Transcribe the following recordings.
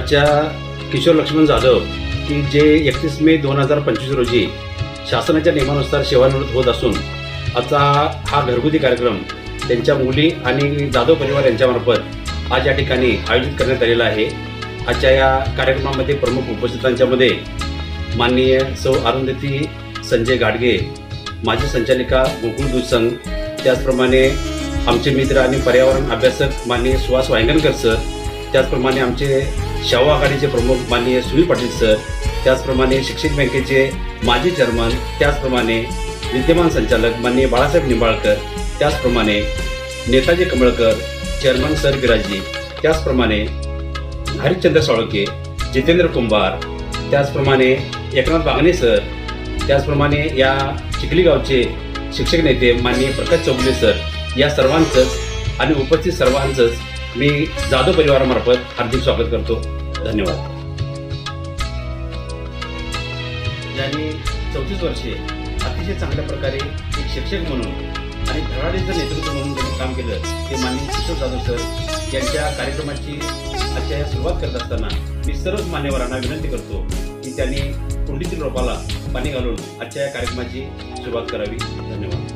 आजच्या किशोर लक्ष्मण जाधव की जे 31 मे 2025 रोजी शासनाच्या नियमानुसार सेवानिवृत्त होत असून आजचा हा घरगुती कार्यक्रम त्यांच्या मुली आणि जाधव परिवार यांच्यामार्फत आज या ठिकाणी आयोजित करण्यात आलेला आहे। आजच्या या कार्यक्रमामध्ये प्रमुख उपस्थितांच्यामध्ये माननीय सौ अरुंधती संजय गाडगे, माजी संचालिका गोकुळ दूध संघ, त्याचप्रमाणे आमचे मित्र आणि पर्यावरण अभ्यासक माननीय सुहास वांगणकर सर, त्याचप्रमाणे आमचे शाहू आघाडीचे प्रमुख माननीय सुनील पाटील सर, त्याचप्रमाणे शिक्षक बँकेचे माजी चेअरमन, त्याचप्रमाणे विद्यमान संचालक माननीय बाळासाहेब निंबाळकर, त्याचप्रमाणे नेताजी कमळकर, चेअरमन सर बिराजी, त्याचप्रमाणे हरिश्चंद्र साळुंखे, जितेंद्र कुंभार, त्याचप्रमाणे एकनाथ बागणे सर, त्याचप्रमाणे या चिखली गावचे शिक्षक नेते माननीय प्रकाश चौगुले सर, या सर्वांचंच आणि उपस्थित सर्वांचंच मी जाधव परिवारामार्फत हार्दिक स्वागत करतो। धन्यवाद। यांनी 34 वर्षे अतिशय चांगल्या प्रकारे एक शिक्षक म्हणून आणि धडाडीचं नेतृत्व म्हणून त्यांनी काम केलं ते माननीय किशोर जाधव सर यांच्या कार्यक्रमाची आजच्या या सुरुवात करत असताना मी सर्व मान्यवरांना विनंती करतो की त्यांनी कुंडीतील रोपाला पाणी घालून आजच्या या कार्यक्रमाची सुरुवात करावी। धन्यवाद।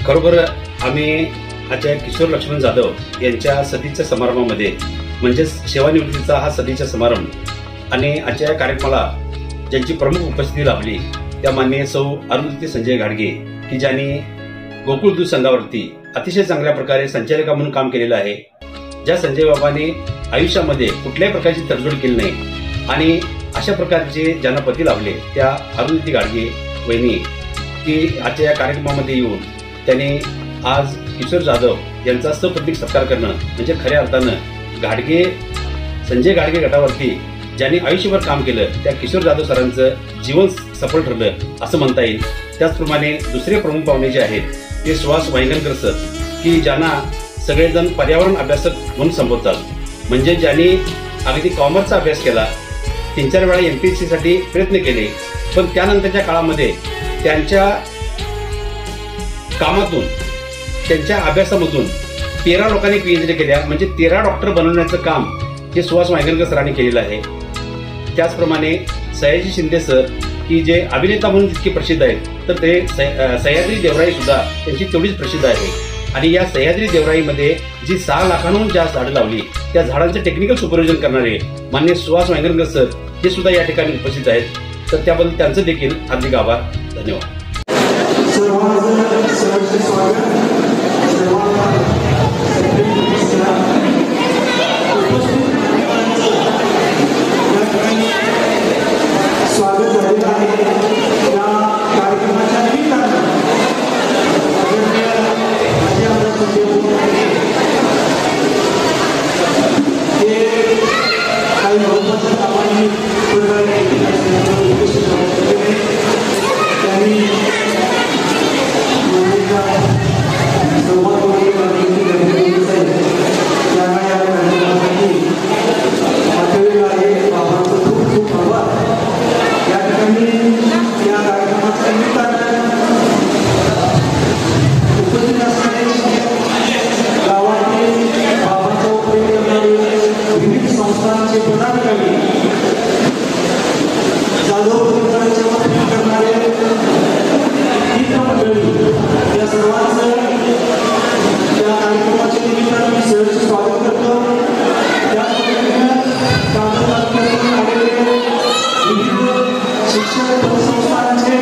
खरोखर आम्ही आजच्या किशोर लक्ष्मण जाधव यांच्या सदीच्या समारंभामध्ये म्हणजेच सेवानिवृत्तीचा हा सदीचा समारंभ आणि आजच्या कार्यक्रमाला ज्यांची प्रमुख उपस्थिती लाभली त्या माननीय सौ अरुंधती संजय घाडगे की ज्यांनी गोकुळ दूध संघावरती अतिशय चांगल्या प्रकारे संचालिका म्हणून काम केलेलं आहे. ज्या संजय बाबांनी आयुष्यामध्ये कुठल्याही प्रकारची तडजोड केली नाही आणि अशा प्रकारचे ज्यांना पती लाभले त्या अरुंधती घाडगे वहिनी की आजच्या या कार्यक्रमामध्ये येऊन त्यांनी आज किशोर जाधव यांचा सपत्नीक सत्कार करणं म्हणजे खऱ्या अर्थानं संजय घाडगे गटावरती ज्यांनी आयुष्यभर काम केलं त्या किशोर जाधव सरांचं जीवन सफल ठरलं असं म्हणता येईल. त्याचप्रमाणे दुसरे प्रमुख पाहुणे जे आहेत ते सुहास वांगणकर सर की ज्यांना सगळेजण पर्यावरण अभ्यासक म्हणून संबोधतात. म्हणजे ज्यांनी अगदी कॉमर्सचा अभ्यास केला, 3-4 वेळा MPSC साठी प्रयत्न केले, पण त्यानंतरच्या काळामध्ये त्यांच्या कामातून त्यांच्या अभ्यासामधून 13 लोकांनी PhD केल्या. म्हणजे 13 डॉक्टर बनवण्याचं काम हे सुहास वांगणकर सरांनी केलेलं आहे. त्याचप्रमाणे सयाजी शिंदे सर की जे अभिनेता म्हणून जितके प्रसिद्ध आहेत तर ते सह्याद्री देवराई सुद्धा त्यांची तेवढीच प्रसिद्ध आहे. आणि या सह्याद्री देवराईमध्ये जी 6 लाखांहून जास्त झाडं लावली त्या झाडांचं टेक्निकल सुपरविजन करणारे माननीय सुहास वांगणकर सर हे सुद्धा या ठिकाणी उपस्थित आहेत. तर त्याबद्दल त्यांचं देखील हार्दिक आभार. धन्यवाद. स्वागत झालेलं आहे या कार्यक्रमाच्या निमित्तानं. हे काही महत्वाच्या कामांनी त्यांनी शिक्षण संस्थांचे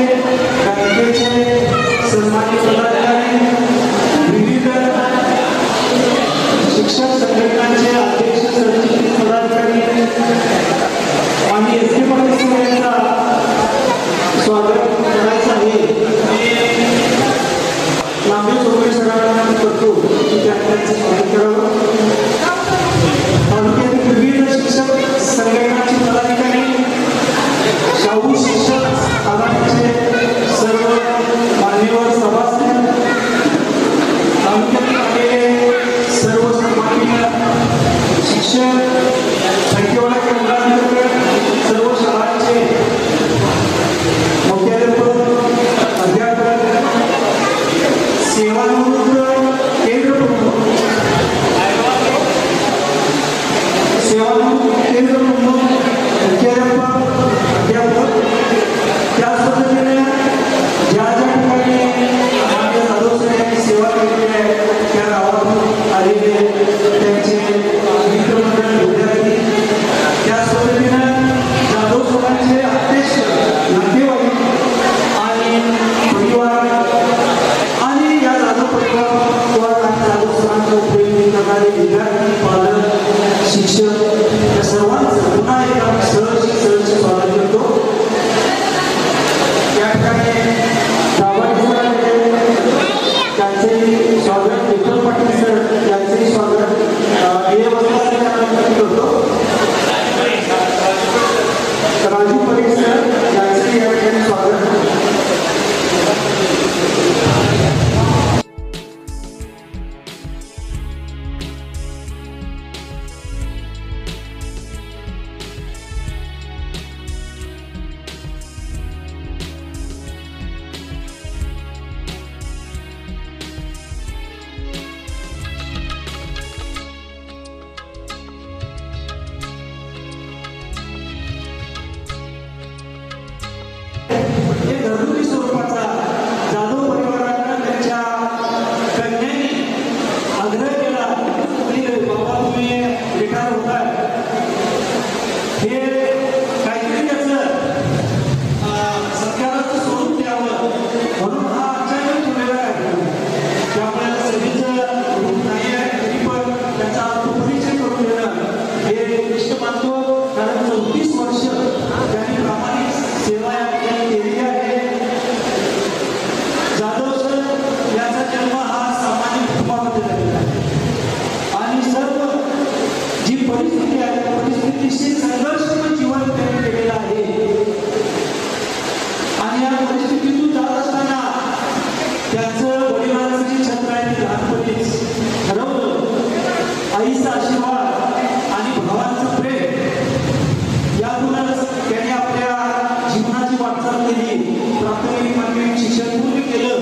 वाटचाल केली, प्राथमिक माध्यमिक शिक्षण पूर्ण केलं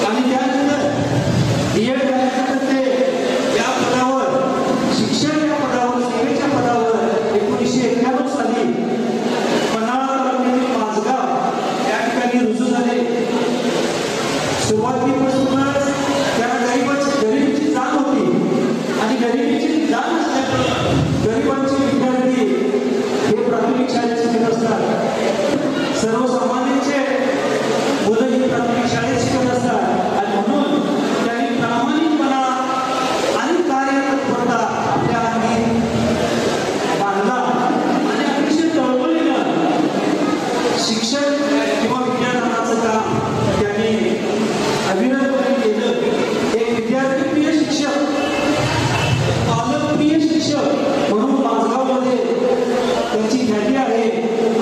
आणि त्यानंतर B.Ed झाल्यानंतर ते या पदावर शिक्षण या पदावर सेवेच्या पदावर 1991 साली पन्हाळा तालुक्यातील माझगाव या ठिकाणी रुजू झाले. सुरुवातीपासूनच त्यांना गरिबीची जाण होती आणि गरिबीची जाण असल्यामुळे गरिबांचे विद्यार्थी हे प्राथमिक शाळेत शिकत असतात. सर्वसामान्यांचे मुलं ही प्राथमिक शाळेत शिकत असतात आणि म्हणून त्यांनी प्रामाणिकपणा आणि कार्यतत्परता आपल्या अंगी बांधला आणि अतिशय तळमळीनं शिक्षण किंवा विज्ञानाचं काम त्यांनी अविरतपणे केलं. एक विद्यार्थीप्रिय शिक्षक, पालकप्रिय शिक्षक म्हणून माझगावमध्ये त्यांची ख्याती आहे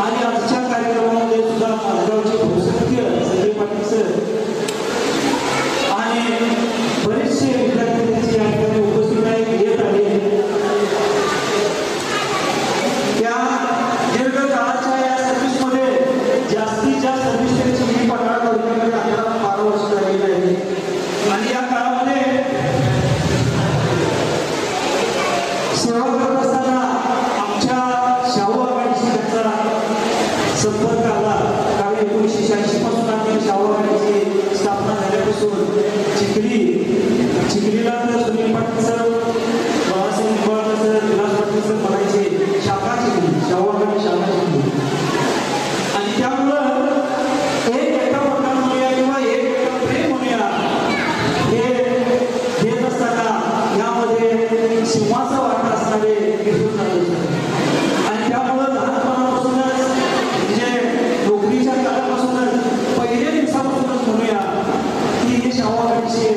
आणि आजच्या कार्यक्रमामध्ये सुद्धा माझगावचे बहुसंख्य संजय पाटील सर आणि बरेचसे विद्यार्थी त्यांची या ठिकाणी उपस्थित आहेत, येत आहे. त्या दीर्घ काळाच्या या सर्व्हिसमध्ये जास्तीत जास्त सर्व्हिस त्यांची ही पन्हाळा तालुक्यामध्ये 11-12 वर्ष झालेली आहे आणि या काळामध्ये सेवा करत असताना आमच्या शाहू आघाडीशी त्यांचा संपर्क आला. कारण 1986 पासून आम्ही शाहू आघाडीची स्थापना झाल्यापासून चिखलीला तर Sunil Patil sir, Balasaheb Nimbalkar sir, Vilas Patil sir म्हणायचे शाखा चिखली, शाहू आघाडी शाखा चिखली. आणि त्यामुळं एक एका प्रकार म्हणूया किंवा एक एका प्रेम म्हणूया हे देत असताना यामध्ये सिंहाचा वाटा असणारे दिसून जात. आणि त्यामुळं लहानपणापासूनच म्हणजे नोकरीच्या काळापासूनच पहिल्या दिवसापासूनच म्हणूया की हे शाहू आघाडीचे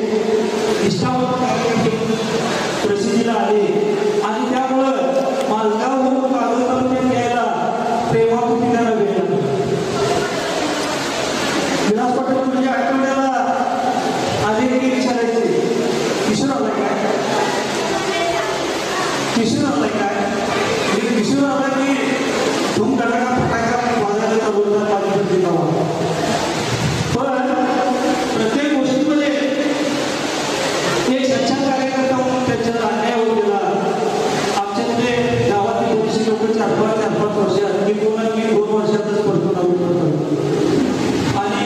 निष्ठावंत कार्यकर्ते प्रसिद्धीला आले आणि त्यामुळं माझगावहून कागद तालुक्यात यायला प्रेमापोटी त्याला वेळ लागला. विलास पाटील म्हणजे आठवड्याला आले की विचारायचे किशोर आलाय काय, किशोर आलाय काय, म्हणजे किशोर आला की धूम धडाका फटाका वाजायला बोलतात माझ्याकडे गावा. पण प्रत्येक गोष्टीमध्ये एक सच्चा कार्यकर्ता म्हणून त्यांच्यात अन्याय होऊ गेला. आमच्याकडे गावातील थोडीशी लोक 4-5 वर्षात मी 2 वर्षातच परतून आलो आणि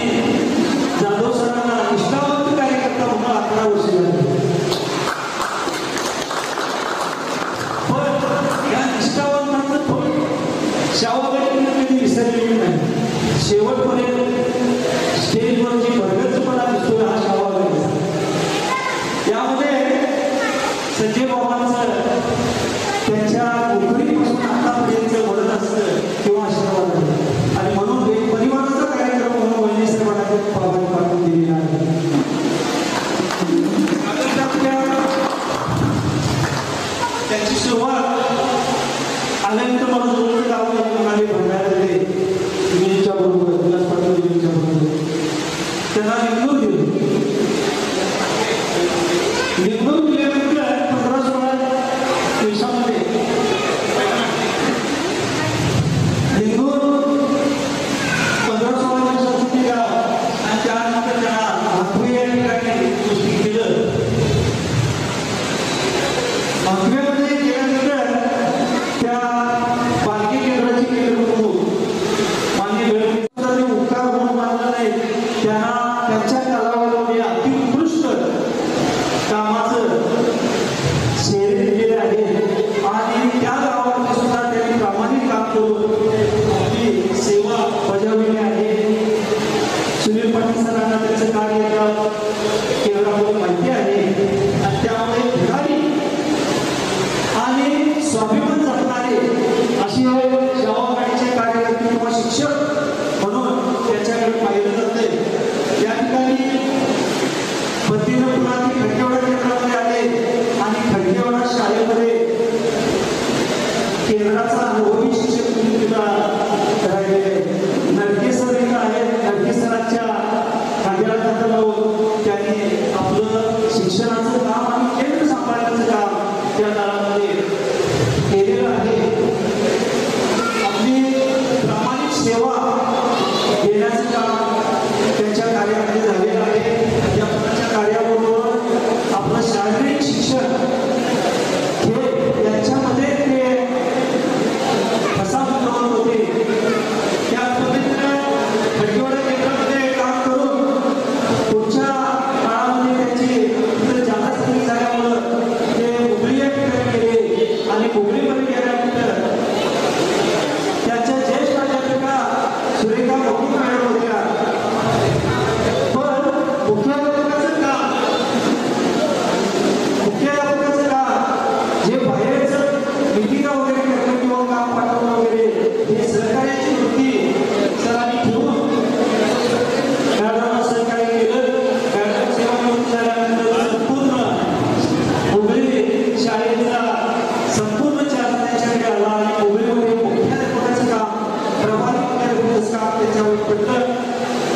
पडलं.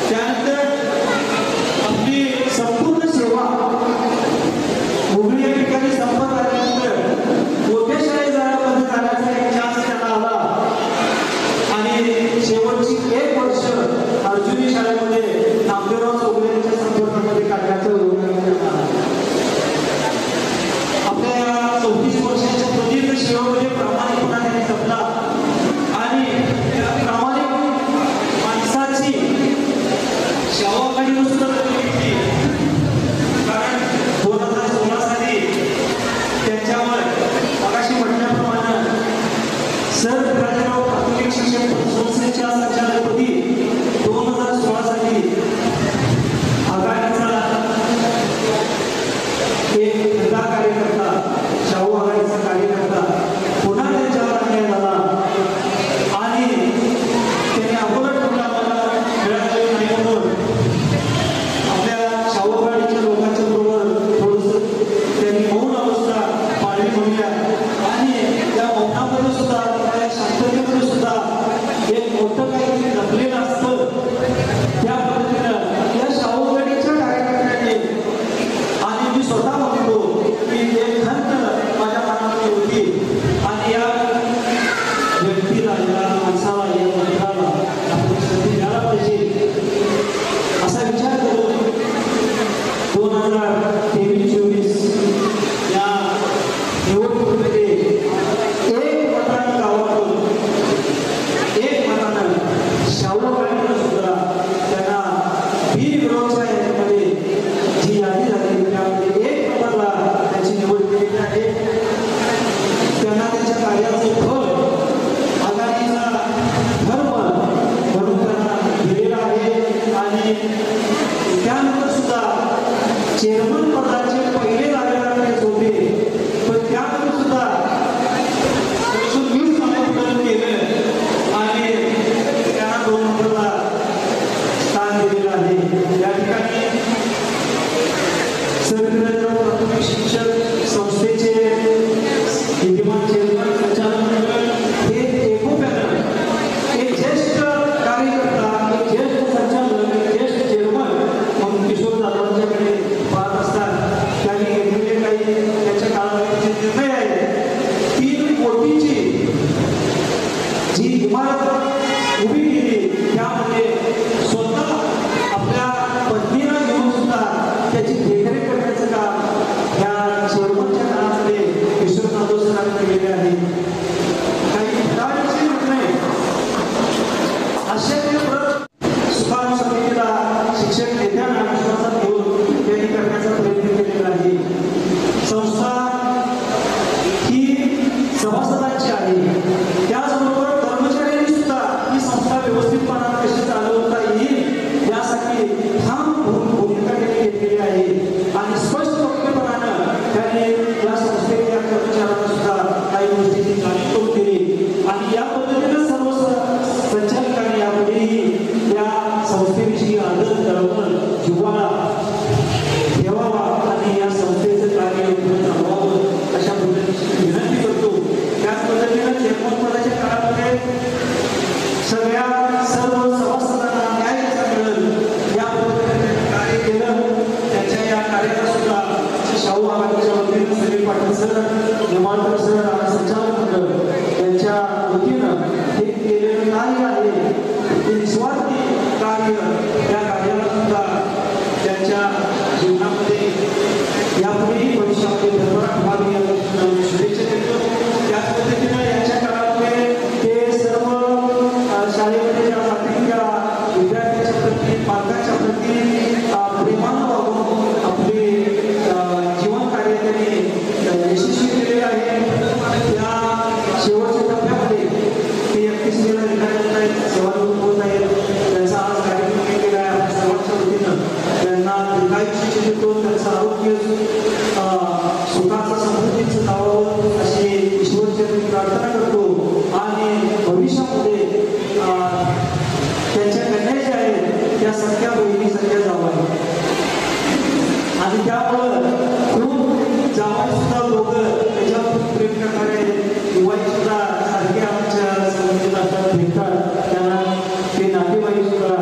त्यानंतर आपली संपूर्ण सेवा मुंबई या ठिकाणी संपत आल्यानंतर मोठ्या शाळेत जाण्याचा एक चान्स त्यांना आला आणि शेवटची 1 वर्ष अर्जुनी शाळेमध्ये नामदेवराव चौगुले यांच्या संपर्कामध्ये काढण्याचं आपल्या 34 वर्षाच्या प्रदीर्घ सेवेमध्ये प्रामाणिकपणा त्यांनी जपला आणि त्या प्रामाणिक माणसाची शाहूआघाडीवर सुद्धा त्यांनी घेतली. कारण 2016 साली त्यांच्यावर मगाशी म्हटल्याप्रमाणे सर राजाराव प्राथमिक शिक्षण संस्थेच्या संचालकपदी 2016 साली आघाडीचा एक खरा कार्यकर्ता, शाहू आघाडीचा कार्यकर्ता पुन्हा त्यांच्यावर अन्याय झाला आणि त्यांनी अगोदर ठेवला मला मिळालेलं नाही म्हणून आपल्या शाहू आघाडीच्या लोकांच्या बरोबर थोडंसं त्यांनी मौन अवस्था पाळली म्हणूया आणि त्या मौनामध्ये सुद्धा त्या शांततेमध्ये सुद्धा एक मोठं काहीतरी जपलेलं असतं. त्या पद्धतीनं या शाहू आघाडीच्या कार्यकर्त्यांनी आणि मी स्वतः म्हणतो की एक खंत माझ्या मनामध्ये होती आणि या व्यक्तीला, या माणसाला, या मंत्राला आपण संधी द्यायला पाहिजे असा विचार करून 2023-24 या निवडणुकीमध्ये एक मतानं गावातून, एक मतानं शाहू आघाडीनं सुद्धा त्यांना बिनविरोधच्या याच्यामध्ये जी यादी झाली त्यामध्ये 1 नंबरला त्यांची निवड केलेली आहे. त्यांना त्यांच्या कार्याचं फळ आघाडीचा धर्म म्हणून त्यांना दिलेला आहे आणि त्यानंतर सुद्धा चेअरमन पदाचे पहिले लागणारे होते पण त्यानंतर सुद्धा 120 नामांकन केलं आणि त्यांना 2 नंबरला स्थान दिलेलं आहे. या ठिकाणी सरकारच्या प्राथमिक शिक्षण संस्थेचे विद्यमान चेअरमन संचालक मंडळ हे एकोप्यानं एक ज्येष्ठ कार्यकर्ता, एक ज्येष्ठ संचालक, एक ज्येष्ठ चेअरमन म्हणून किशोर जाधवांच्याकडे पाहत असतात. त्यांनी घेतलेले काही त्यांच्या काळामध्ये निर्णय आहेत. 3 कोटीची जी इमारत उभी केली त्यामध्ये स्वतः आपल्या पत्नीला घेऊन सुद्धा त्याची देखरेख करण्याचं काम या चेअरमनच्या काळामध्ये किशोर जाधव सरांनी केलेले आहे. काही ठराविक निर्णय अशा सुकाणू समितीला शिक्षक नेत्यांना विश्वासात घेऊन त्यांनी करण्याचा प्रयत्न केलेला आहे. संस्था ही सभासदांची आहे. त्याचबरोबर कर्मचाऱ्यांनी सुद्धा ही संस्था व्यवस्थितपणाने कशी चालवता येईल यासाठी ठाम भूमिका त्यांनी घेतलेली आहे आणि स्पष्ट वक्तव्यानं त्यांनी या संस्थेच्या कर्मचाऱ्यांना सुद्धा काही गोष्टींची जाणीव करून दिली आणि या पद्धतीनं सर्व संचालकांनी यापुढेही या संस्थेविषयी आदर धर्म जिव्हाळा ठेवावा आणि या संस्थेचं कार्य थांबवावं अशा पद्धतीची विनंती करतो. त्याच पद्धतीनं चेअरमन पदाच्या काळामध्ये सर्व सभासदांना न्याय कसा मिळेल या पद्धतीने कार्य केलं. त्यांच्या या कार्याला सुद्धा शाहू आघाडीच्या वतीनं सलीम पाटील सर, निंबाळकर सर आणि संचालक मंडळ यांच्या वतीनं हे केलेलं कार्य आहे ते निस्वार्थी कार्य. या कार्याला सुद्धा त्यांच्या जीवनामध्ये यापुढेही भविष्यामध्ये भरभराट व्हावी या गोष्टींना शुभेच्छा देतो. त्याच पद्धतीनं यांच्या काळामध्ये ते सर्व शाळेमध्ये ज्या जातील त्या विद्यार्थ्यांच्या प्रती, पालकांच्या प्रती प्रेमानं वागून आपले जीवन कार्य त्यांनी यशस्वी केलेलं आहे. या शेवटच्या टप्प्यामध्ये ते 31 मेला रिटायरमेंट आहेत, सेवानिवृत्त होत आहेत. त्यांचा आज कार्यक्रम केलेला आहे आपल्या सर्वांच्या वतीनं. त्यांना दीर्घायुष्य देतो, त्यांचं आरोग्य सुखाचं समृद्धीचं लावावं अशी ईश्वरचरणी प्रार्थना करतो आणि भविष्यामध्ये त्यांच्या कन्या ज्या आहेत त्या सख्या बहिणीसारख्या जावं आणि त्यामुळं खूप जावई सुद्धा लोक त्याच्यावर प्रेम करणारे दिवाळी सुद्धा सारखे आमच्या संबंधित असतात भेटतात. त्यांना ते नातेवाईक सुद्धा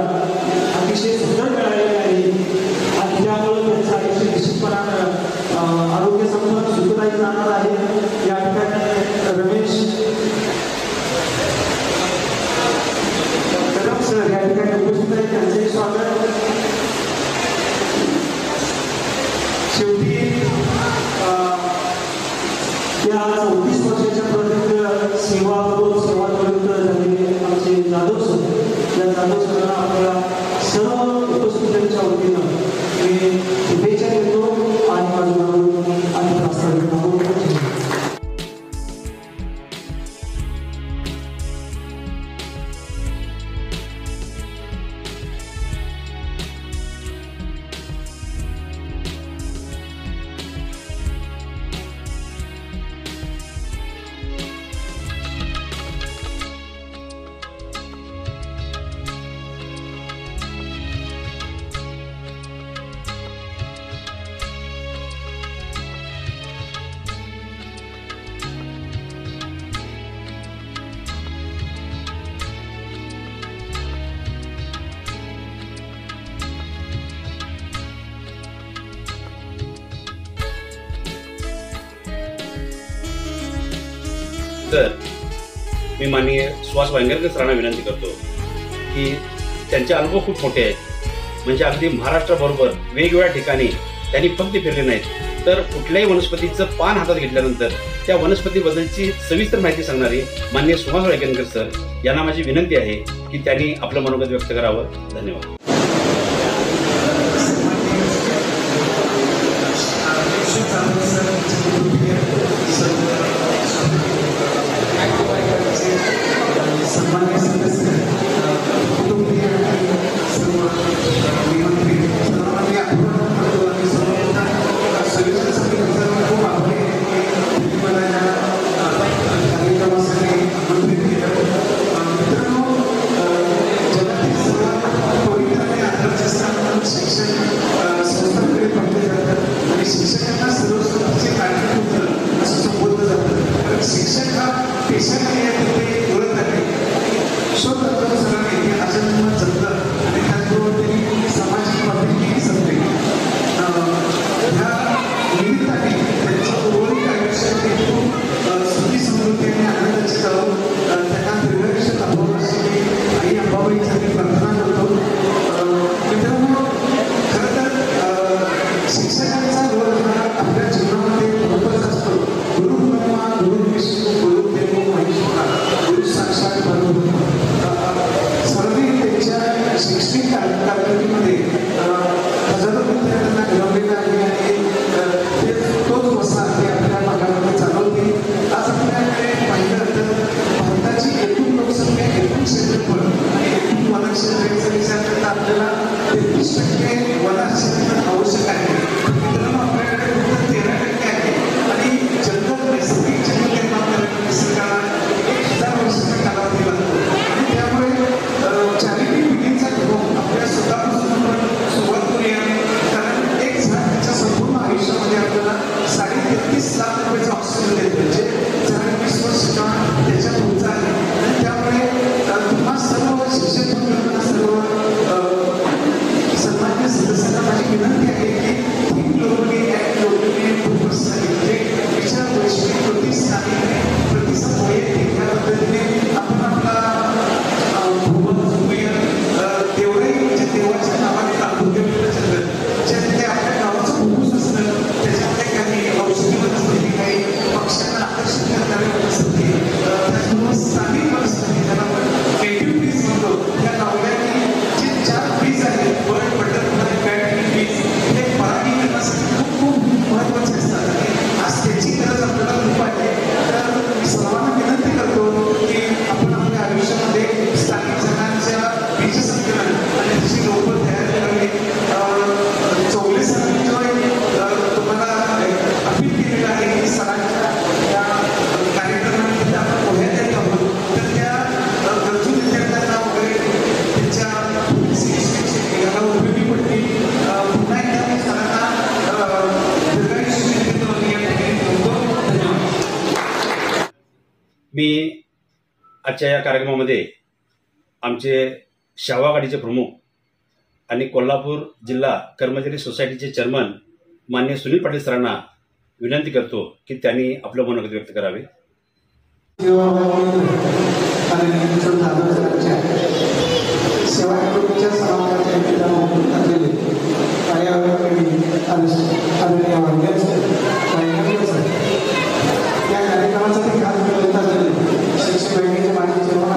तर मी माननीय सुहास वांगरकर सरांना विनंती करतो की त्यांचे अनुभव खूप मोठे आहेत. म्हणजे अगदी महाराष्ट्राबरोबर वेगवेगळ्या ठिकाणी त्यांनी फक्त फिरले नाहीत, तर कुठल्याही वनस्पतीचं पान हातात घेतल्यानंतर त्या वनस्पतीबद्दलची सविस्तर माहिती सांगणारे माननीय सुहास वांगरकर सर यांना माझी विनंती आहे की त्यांनी आपलं मनोगत व्यक्त करावं. धन्यवाद. सन्मान्य सदस्य, कुटुंबीय आणि सर्व विनंती सर्वांनी आठवण करतो आणि सर्वांना सविस्तर खूप आभारी आहे की मला या कार्यक्रमासाठी आमंत्रित केलं. मित्रांनो, जगातील सर्वात पवित्र आणि आदर्श स्थान शिक्षण संस्थांकडे पाहिले जातात आणि शिक्षकांना सर्वस्वतःचे कार्यक्रम असं संबोधलं जातं. कारण शिक्षक हा पेशा नाही आहे, सरांनी आचरण जपलं आणि त्याचबरोबर त्यांनी सामाजिक बाबतीतही जपले. ह्या निमित्ताने त्यांच्या उर्वरित आयुष्यात खूप सुखी समृद्धी आणि आनंदाची जाऊन त्यांना दीर्घायुष्य लाभावं अशी आई अंबाबाईसाठी प्रार्थना करतो. मित्रांनो, खरं तर शिक्षकांचा रोल हा आपल्या जीवनामध्ये महत्त्वाचा असतो. गुरु ब्रह्मा गुरु विष्णू गुरु देवो महेश्वरा गुरु साक्षात परब्रह्म. शैक्षणिक कारकिर्दीमध्ये हजारो विद्यार्थ्यांना घडवलेला आहे आणि तोच वसा ते आपल्या भागामध्ये चालवते. आज आपल्याकडे पाहिलं तर भारताची एकूण लोकसंख्या, एकूण क्षेत्रफळ आणि एकूण वनक्षेत्राचा विचार करता आपल्याला 33% वनक्षेत्र आवश्यक आहे. मित्रांनो, आपल्याकडे फक्त 13% आहे आणि जंगल नैसर्गिक जंगल निर्माण करण्याच्या निसर्गाला 1000 वर्षाचा कालावधी लागतो आणि त्यामुळे चारित्र्य आपल्या स्वतःपासून सुरुवात करूया. कारण एक झाड त्याच्या संपूर्ण आयुष्यामध्ये आपल्याला 33.5 लाख रुपयाचा ऑक्सिजन देते. म्हणजे झाड 20 वर्ष त्याच्या पुढचा आहे आणि त्यामुळे तुम्हा सर्व शिक्षक मंडळांना, सर्व सन्मान्य सदस्यांना माझी विनंती आहे की तीन लोकांनी एक लोकांनी म्हणजे विचार वैश्विक प्रतिसाद वैयक्तिक या पद्धतीने आपण आपला देवाच्या नावाने काढून घेतलेलं जंगल ज्यामध्ये आपल्या गावाचं फुफ्फुस असतं, त्याच्यामध्ये काही औषधी वनस्पती, काही पक्ष्यांना आकर्षित करणारी वनस्पती, त्याचबरोबर स्थानिक वनस्पती ज्याला आपण नेटिव्ह ट्रीज म्हणतो, त्या लावल्याने जे 4 ट्रीज आहेत, बर्ड, बटरफ्लाय, बॅट, ट्रीज, हे परागीकरणासाठी खूप खूप महत्त्वाचे असतात आणि आज त्याची गरज आपल्याला खूप आहे. तर मी सर्वांना विनंती करतो की आपण आपल्या आयुष्यामध्ये स्थानिक जनांच्या बीज संकलन आणि त्याची रोपं तयार करावी. चौगले सरांनी तुम्हाला अपील केलेलं आहे की सरांच्या या कार्यक्रमानिमित्त आपण पोह्या द्यायला आहोत, तर त्या गरजू विद्यार्थ्यांना वगैरे त्यांच्या याला उपयोगी पडतील. पुन्हा एकदा मी सरांना दीर्घायुष्य देतो आणि या ठिकाणी बोलतो. धन्यवाद. मी आजच्या या कार्यक्रमामध्ये आमचे शावा गाडीचे प्रमुख आणि कोल्हापूर जिल्हा कर्मचारी सोसायटीचे चेअरमन माननीय सुनील पाटील सरांना विनंती करतो की त्यांनी आपलं मनोगत व्यक्त करावे. या कार्यक्रमासाठी खास शिक्षक बँकेचे माजी चेअरमन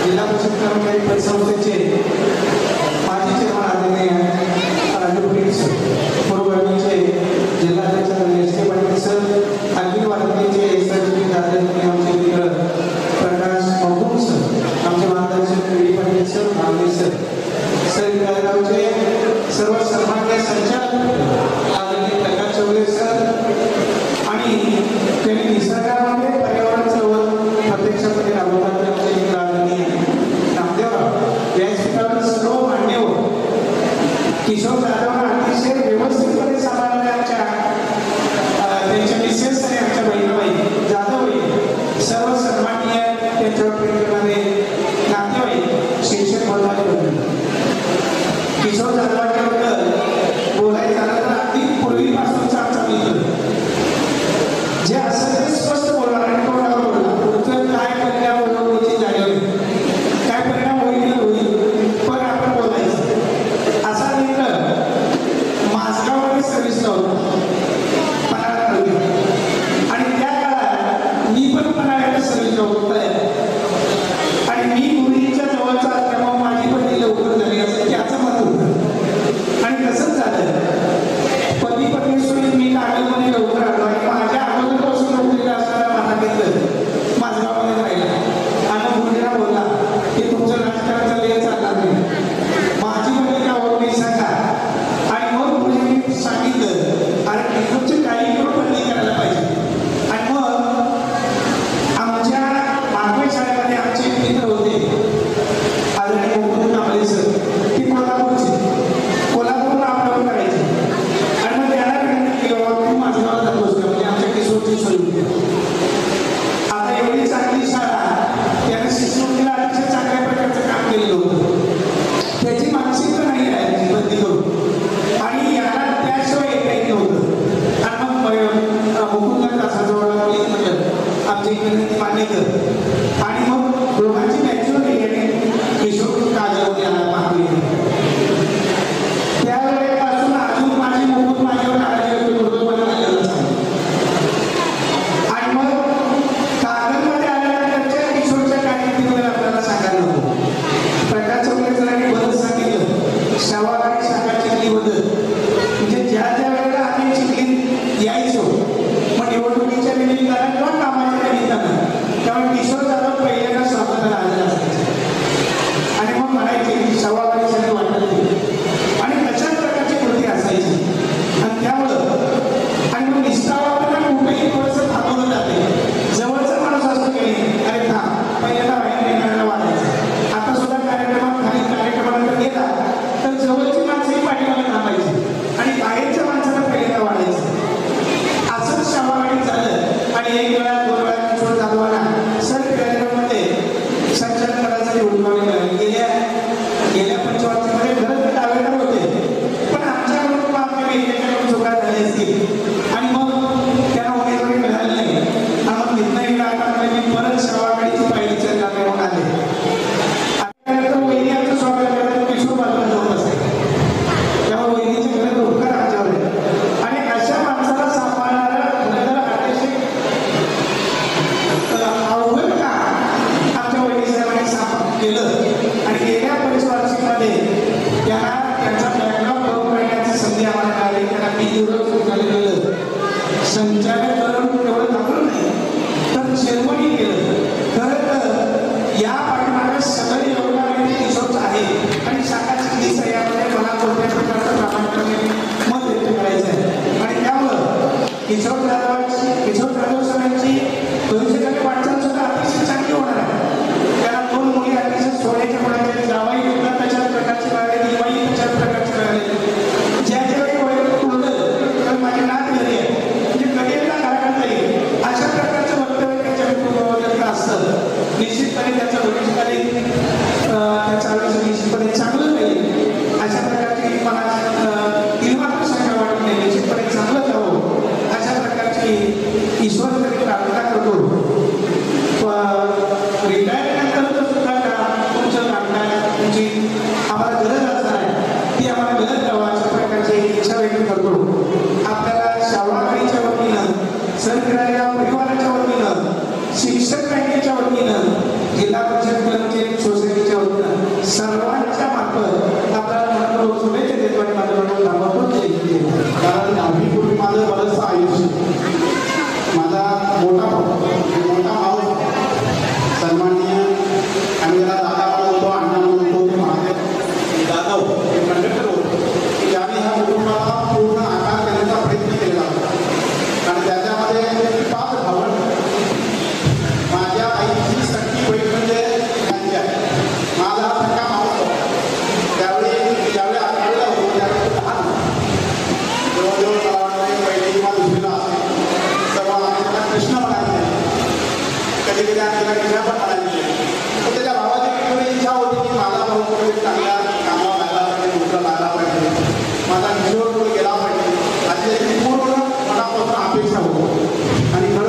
जिल्हा परिषद कर्मचारी परिसंस्थेचे माजी चेअरमन आदरणीय राजू पूर्व जिल्हाध्यक्ष एस के पाटील सर, जे असं ते स्पष्ट बोलणार आणि तोंडावर बोलणार. पुढचं काय परिणाम होण्याची जाणीव नाही, काय परिणाम होईल होईल, पण आपण बोलायचं. असा मित्र माझगावमध्ये सर्व्हिसला होता पन्हाळ्यामध्ये, आणि त्या काळात मी पण पन्हाळ्याच्या सर्व्हिसला होतो. आणि मी गुरुजीच्या जवळचा असल्यामुळे माझी पण लवकर झाली असं त्याचं मत होतं. आणि तसंच झालं. पती पत्नी सोयीत मी कागदमध्ये लवकर आलो आणि माझ्या अगोदरपासून नोकरीला असताना मला घेतलं माझगावमध्ये राहिला. आणि मुलीला बोलला की तुमचं राजकारणाचा लेह चालणार नाही, माझी भूमिका होत नाही सांगा. आणि मग मुलीने सांगितलं अरे तिकडचे काही बंदी करायला पाहिजे. आणि मग आमच्या मागवे शाळेमध्ये आमचे मित्र होते आदरणीय मुकुंद कांबळे सर, ती कोल्हापूरची, कोल्हापूरला अपडाऊन करायची. आणि मग त्याला विनंती केली बाबा तू माझगावला जातोस का, म्हणजे आमच्या किशोरची सोय होती. आता एवढी चांगली शाळा त्याने शिष्यवृत्तीला अतिशय चांगल्या प्रकारचं काम केलेलं होतं. त्याची मानसिकता नाही आहे बंदी करून, आणि याला त्याशिवाय येता येत नव्हतं. आणि मग मुकुंद तासाजवळ म्हटलं आमची विनंती मान्य कर. आणि मग दोघांची मॅच्युअर केली आणि किशोर काजवून याला मागणी. त्यावेळेपासून अजून माझी मुकुंद माझ्यावर काळजी करतो मला लागलं. आणि मग कागदमध्ये आल्यानंतरच्या किशोरच्या कारकिर्दीमध्ये आपल्याला सांगायला नको. प्रकाश चौकेकरांनी बदल सांगितलं, शावागाडी शाखा चिखली बदल, म्हणजे ज्या ज्या वेळेला आम्ही चिखलीत यायचो मग निवडणुकीच्या निमित्तानं किंवा कामाच्या निमित्तानं, त्यामुळे किशोर जाधव पहिल्यांदा स्वागताला आलेला असायचे. आणि मग म्हणायचे की शावागाडी सगळी वाटत नाही, आणि तशाच प्रकारची कृती असायची. आणि त्यामुळं आणि मग निष्ठावादाला कुठेही थोडंसं थांबवलं जाते. जवळचा माणूस असतो की अरे थांब पहिल्यांदा बाहेर निघायला वाटायचं. आता सुद्धा कार्यक्रमानंतर गेला तर जवळची माणसंही पाठीमागे थांबायची आणि बाहेरच्या माणसाला पहिल्यांदा वाढायचं. असंच शावागाडी झालं. आणि एक वेळा दोन वेळा किशोर जाधवांना सर कार्यक्रमामध्ये संचालक पदासाठी उठवले. गेल्या पंचवार्षिकमध्ये खरंच ते दावेदार होते, पण आमच्याकडून आमच्या वेगळ्याकडून चुका झाली असतील आणि मग त्यांना उमेदवारी मिळाली नाही. आणि मग तिथनंही मी परत शावागाडीची पायरी चढला म्हणून आले. त्यानंतर वहिनी आमचं स्वागत करतात किशोर बाजूला जाऊन बसायचे. त्यामुळे वहिनीचे खरंच उपकार आमच्यावर आहे. आणि अशा माणसाला सांभाळणारा अतिशय अवघड का आमच्या वहिनी साहेबांनी केलं. आणि गेल्या पंचवार्षिकमध्ये त्यांना त्यांचा बॅकग्राऊंड करून करण्याची संधी आम्हाला मिळाली. त्यांना बिनविरोध झालेलं संचालक करून तेवढं थांबलं नाही तर सेरेमनी केलं. खरं तर या पाठीमागे सगळे योगदान किशोरचं आहे. आणि शाखा चिखलीचं यामध्ये मला कोणत्या प्रकारचं प्रामाणिकपणे मत व्यक्त करायचं आहे. आणि त्यामुळं किशोर जाधव सरांची भविष्याकडे वाटचाल सुद्धा अतिशय चांगली होणार आहे. त्याला दोन मुली अतिशय सोन्याच्या मुलांच्या जावाई सुद्धा तशाच प्रकारची मिळालेली, बाई तशाच प्रकारची मिळालेली. ज्या ज्यावेळी वय उडलं तर माझी नात घरी आहे म्हणजे कधीला घराकडे जाईल अशा प्रकारचं वक्तव्य त्याच्या कुटुंबाबद्दल असतं. निश्चितपणे त्याचं भविष्यकालीन त्याचं आयुष्य निश्चितपणे चांगलं राहील अशा प्रकारची मला तिलमात्र शंका वाटत नाही. निश्चितपणे चांगलं जावं अशा प्रकारची ईश्वराकडे प्रार्थना करतो. रिटायरमेंटनंतर सुद्धा तुमचं कामकाज तुमची आम्हाला गरज असणार आहे ती आम्हाला गरज द्यावं अशा प्रकारची इच्छा व्यक्त करतो. आपल्याला शावागाडीच्या वतीनं, सरकिराया परिवाराच्या वतीनं, शिक्षक बँकेच्या वतीनं, जिल्हा परिषद क्लबचे सोसायटीच्या वतीनं सर्वांच्या मार्फत आपल्याला मनपूर्वक शुभेच्छा देतो. आणि माझ्याबरोबर थांबवतो. कारण दहावीपूर्वी माझं बरंचसं आयुष्य, माझा मोठा भाऊ सन्माननीय आम्ही त्याला दादा म्हणतो, अण्णा म्हणतो, ते महादेव जाधव हे कंडक्टर होते की ज्याने ह्या कुटुंबाला पूर्ण आकार देण्याचा प्रयत्न केला होता. आणि त्याच्यामध्ये 5 भावंड, माझ्या आईची सख्खी बहीण म्हणजे गांधी आहे, माझा हा सख्खा मावस होता. त्यावेळी ज्यावेळी आठवडा होतो त्यावेळी लहान जवळजवळ मला वाटतं पहिली किंवा दुसरीला असेल. तेव्हा आम्ही त्याला कृष्ण म्हणायचे, कधी कधी आम्ही त्याला कृष्णा पण म्हणायचे. तर त्याच्या भावाची किती इच्छा होती की माझा भाऊ कुठे चांगला कामावर लागला पाहिजे, दुसरा लागला पाहिजे, माझा किशोर पुढे गेला पाहिजे, अशी पूर्ण मनापासून अपेक्षा होती. आणि खरं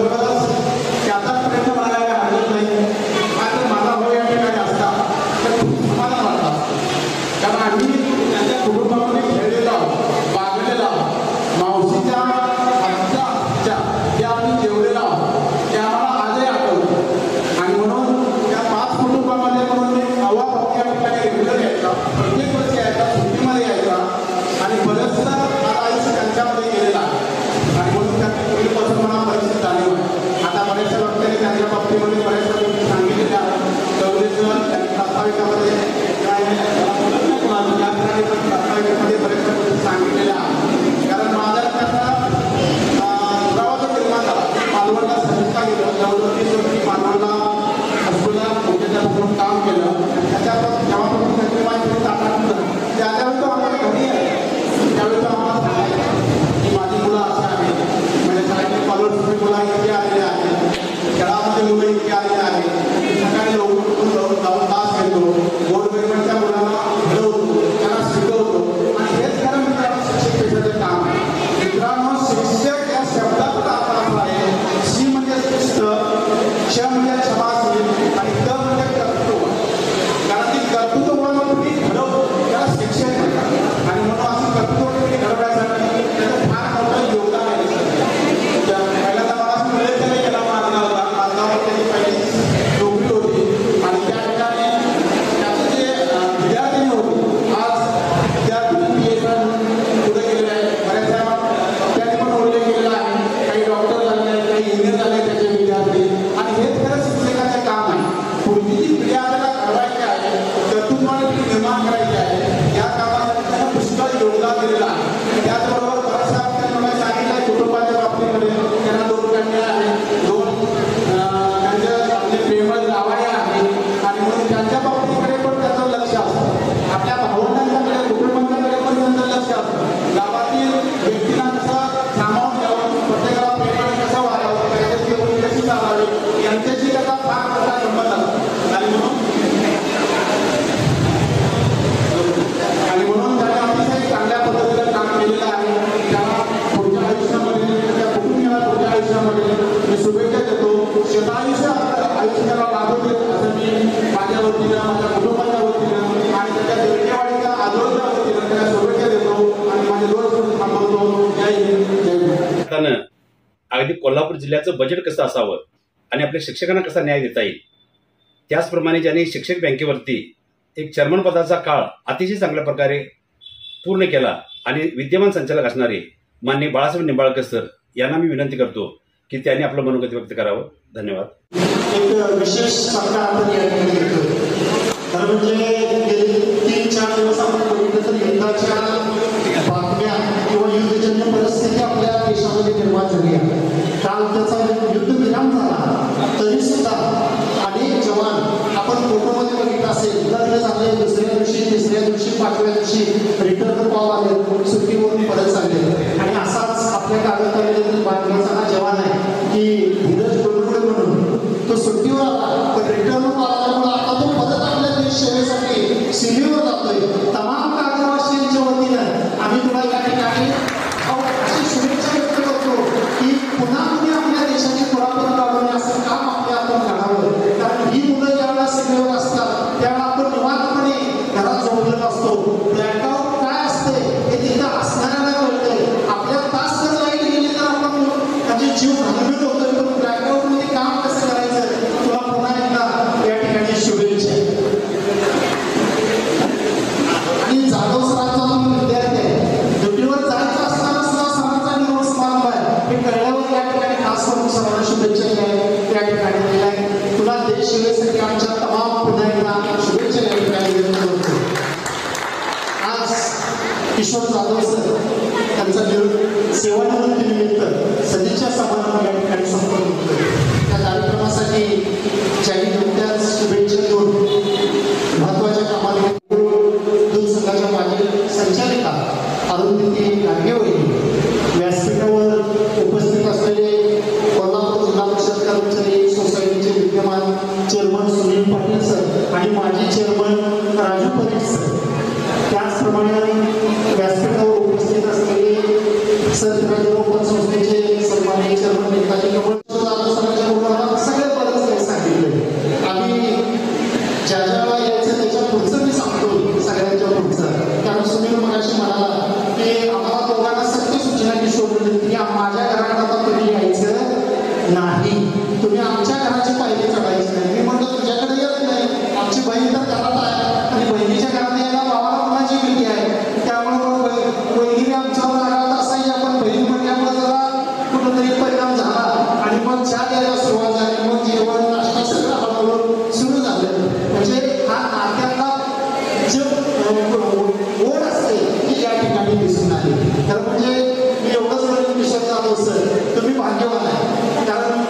मालवणला सर्विसला गेलं, जवळजवळ 30 वर्ष मी मालवणला हॉस्पिटलला मोठ्यापासून काम केलं. त्याच्यावर जेव्हापासून त्यांनी माझी टाकलं त्यावेळेस तो आम्हाला घरी आहे, त्यावेळेस तो आम्हाला सांगायचा की माझी मुलं अशी आहेत, म्हणजे शाळेतले कॉलेजची मुलं इथे आलेले आहेत, खेळामध्ये मुलं इथे आलेले आहेत, सकाळी लवकर जाऊन तास घेतो, गोरगरिबांच्या मुलांना घडवतो, त्यांना शिकवतो. आणि हेच खरं मित्रांनो शिक्षक पेशाचं काम आहे. मित्रांनो शिक्षक या शब्दाचा अर्थ असा आहे, शी म्हणजे शिस्त, क्ष म्हणजे क्षमाशील आणि क म्हणजे कर्तृत्व. कारण ती कर्तृत्ववान तुम्ही घडवतो त्याला शिक्षक म्हणतात. आणि म्हणून असं कर्तृत्व तुम्ही घडवण्यासाठी त्याचं फार मोठं योगदान आहे. पहिल्यांदा मला असं मिळेल केला माझगावला, माझगाववर त्याची पहिली नोकरी होती आणि त्या ठिकाणी त्याचे जे विद्यार्थी होते आज विद्यार्थी पुढे गेलेले आहे. बऱ्याचशा त्यांनी पण ओळखले गेलेलं आहे, काही डॉक्टर झाले, काही इंजिनियर झाले त्याचे विद्यार्थी. आणि हेच खरं शिक्षकाचे काम आहे. पुढची जी पिढी आपल्याला घडवायची आहे, कर्तृत्वाने ती निर्माण करायची आहे, या कामासाठी त्यांना पुष्कळ योगदान दिलेलं आहे. त्याचबरोबर बऱ्याचशा त्यांना सांगितलं कुटुंबाच्या बाबतीमध्ये त्यांना 2 कन्या आहेत, 2 त्यांचे आपले प्रेमळ जावई आहे आणि म्हणून त्यांच्या बाबतीकडे पण त्याचं लक्ष असतं. आपल्या भावंडांच्याकडे कुटुंबांच्याकडे पण त्यांचं लक्ष असतं. गावातील व्यक्तींना कसं सामावून घ्यावं, प्रत्येकाला प्रेमाने कसं वागावं, त्याच्याची ओळख कशी चालावी यांच्याशी त्याचा फार मोठा संबंध असतो. आणि म्हणून त्याने अतिशय चांगल्या पद्धतीने काम केलेलं आहे. त्याला पुढच्या आयुष्यामध्ये त्या कुटुंबियाला पुढच्या आयुष्यामध्ये मी शुभेच्छा देतो. शतायुष्य आयुष्य त्याला लाभू देत असं मी माझ्या वतीनं, माझ्या कुटुंबाच्या वतीनं आणि त्याच्या देवकेवाडीच्या आजोबाच्या वतीनं त्याला शुभेच्छा देतो आणि माझे 2 शब्द थांबवतो. जय हिंद, जय भारत. अगदी कोल्हापूर जिल्ह्याचं बजेट कसं असावं आणि आपल्या शिक्षकांना कसा न्याय देता येईल, त्याचप्रमाणे ज्यांनी शिक्षक बँकेवरती एक चेअरमन पदाचा काळ अतिशय चांगल्या प्रकारे पूर्ण केला आणि विद्यमान संचालक असणारे माननीय बाळासाहेब निंबाळकर सर यांना मी विनंती करतो की त्यांनी आपलं मनोगत व्यक्त करावं. धन्यवाद. एक विशेष सत्कार आपण या ठिकाणी घेतो. खरं म्हणजे गेली 3-4 दिवस आपण बघितलं तर युद्धाच्या बातम्या किंवा युद्धजन्य परिस्थिती आपल्या देशामध्ये निर्माण झाली आहे. काल त्याचा युद्धविराम झाला तरी सुद्धा अनेक जवान आपण फोटोमध्ये बघितलं असेल, लग्न झाले, दुसऱ्या दिवशी, तिसऱ्या दिवशी, 5व्या दिवशी रिटर्न कॉल आले, सुट्टीवरून परत चालले. आणि असाच आपल्या कागदपत्रातील बातम्याचा हा जवान आहे की धीरज डोलपुडे म्हणून तो सुट्टीवर आला, पण रिटर्न कॉल आल्यामुळे आता तो परत आपल्या देश सेवेसाठी सीमेवर जातोय. तमाम कागदवासीयांच्या वतीनं आम्ही तुला या ठिकाणी अशी शुभेच्छा व्यक्त करतो की पुन्हा तुम्ही आपल्या देशाची पुरातन काढून असं काम आपल्या आपण करावं. कारण ही मुलं ज्यावेळेला सीमेवर असतात त्यावेळेला आपण निवांतपणे घरात झोपलेलो असतो. ब्लॅकआउट काय असते हे तिथं असणाऱ्याला कळतंय. आपल्या तास जर लाईट गेली तर आपण म्हणजे जीव घालवत होतोय, पण ब्लॅकआउटमध्ये काम कसं करायचं तुला पुन्हा एकदा या ठिकाणी शुभेच्छा. आणि जाधव सरांचा जो विद्यार्थी आहे, ड्युटीवर जायचं असताना सुद्धा सरांचा निवड समारंभ आहे हे कळल्यावर या ठिकाणी खास करून सर्वांना शुभेच्छा या ठिकाणी दिल्या. तुला देश सेवेसाठी आमच्या तमाम पुन्हा एकदा शुभेच्छा या ठिकाणी व्यक्त करतो. आज किशोर जाधव सर त्यांचा सेवानिवृत्तीनिमित्त सदिच्छा समारंभ या ठिकाणी संपन्न होतो. त्या कार्यक्रमासाठी ज्यांनी नुकत्याच शुभेच्छा देऊन महत्वाच्या कामाला दूध संघाच्या माजी संचालिका अरुंधती गाडगेवहिनी, व्यासपीठावर उपस्थित असलेले कोल्हापूर जिल्हा परिषद कर्मचारी सोसायटीचे विद्यमान चेअरमन सुनील पाटील सर आणि माजी चेअरमन राजू परीख सर, त्याचप्रमाणे व्यासपीठावर उपस्थित असलेले सत्यराजोपन संस्थेचे सन्माननीय चेअरमन नेताजी कमळ सरांच्या मुलांना सगळे बरेच सांगितले. आम्ही ज्या ज्याला यायचं त्याच्या पुढचं मी सांगतो सगळ्यांच्या पुढचं. कारण सुनील मगाशी म्हणाला की आम्हाला दोघांना सत्य सूचना की शोधली की माझ्या घरात आता तुम्ही यायचं नाही, तुम्ही आमच्या घराची पायरी चढायची नाही. मी म्हणतो तुझ्याकडे येत नाही, आमची बहीण तर घरात आहे आणि बहिणीच्या घरात यायला भावाला कुणाची भीती आहे, त्यामुळे बहिणीने आमच्यावर रागात असायची. आपण बहीण म्हणल्यामुळे जरा कुठंतरी परिणाम झाला आणि मग चहा द्यायला सुरुवात झाली, मग जेवण नाश्ता सगळं हळूहळू सुरू झालं. म्हणजे हा नात्याला जे ओढ असते ती या ठिकाणी दिसून आली. तर म्हणजे मी एवढंच म्हणून किशोर जाधव सर तुम्ही भाग्यवान आहे, कारण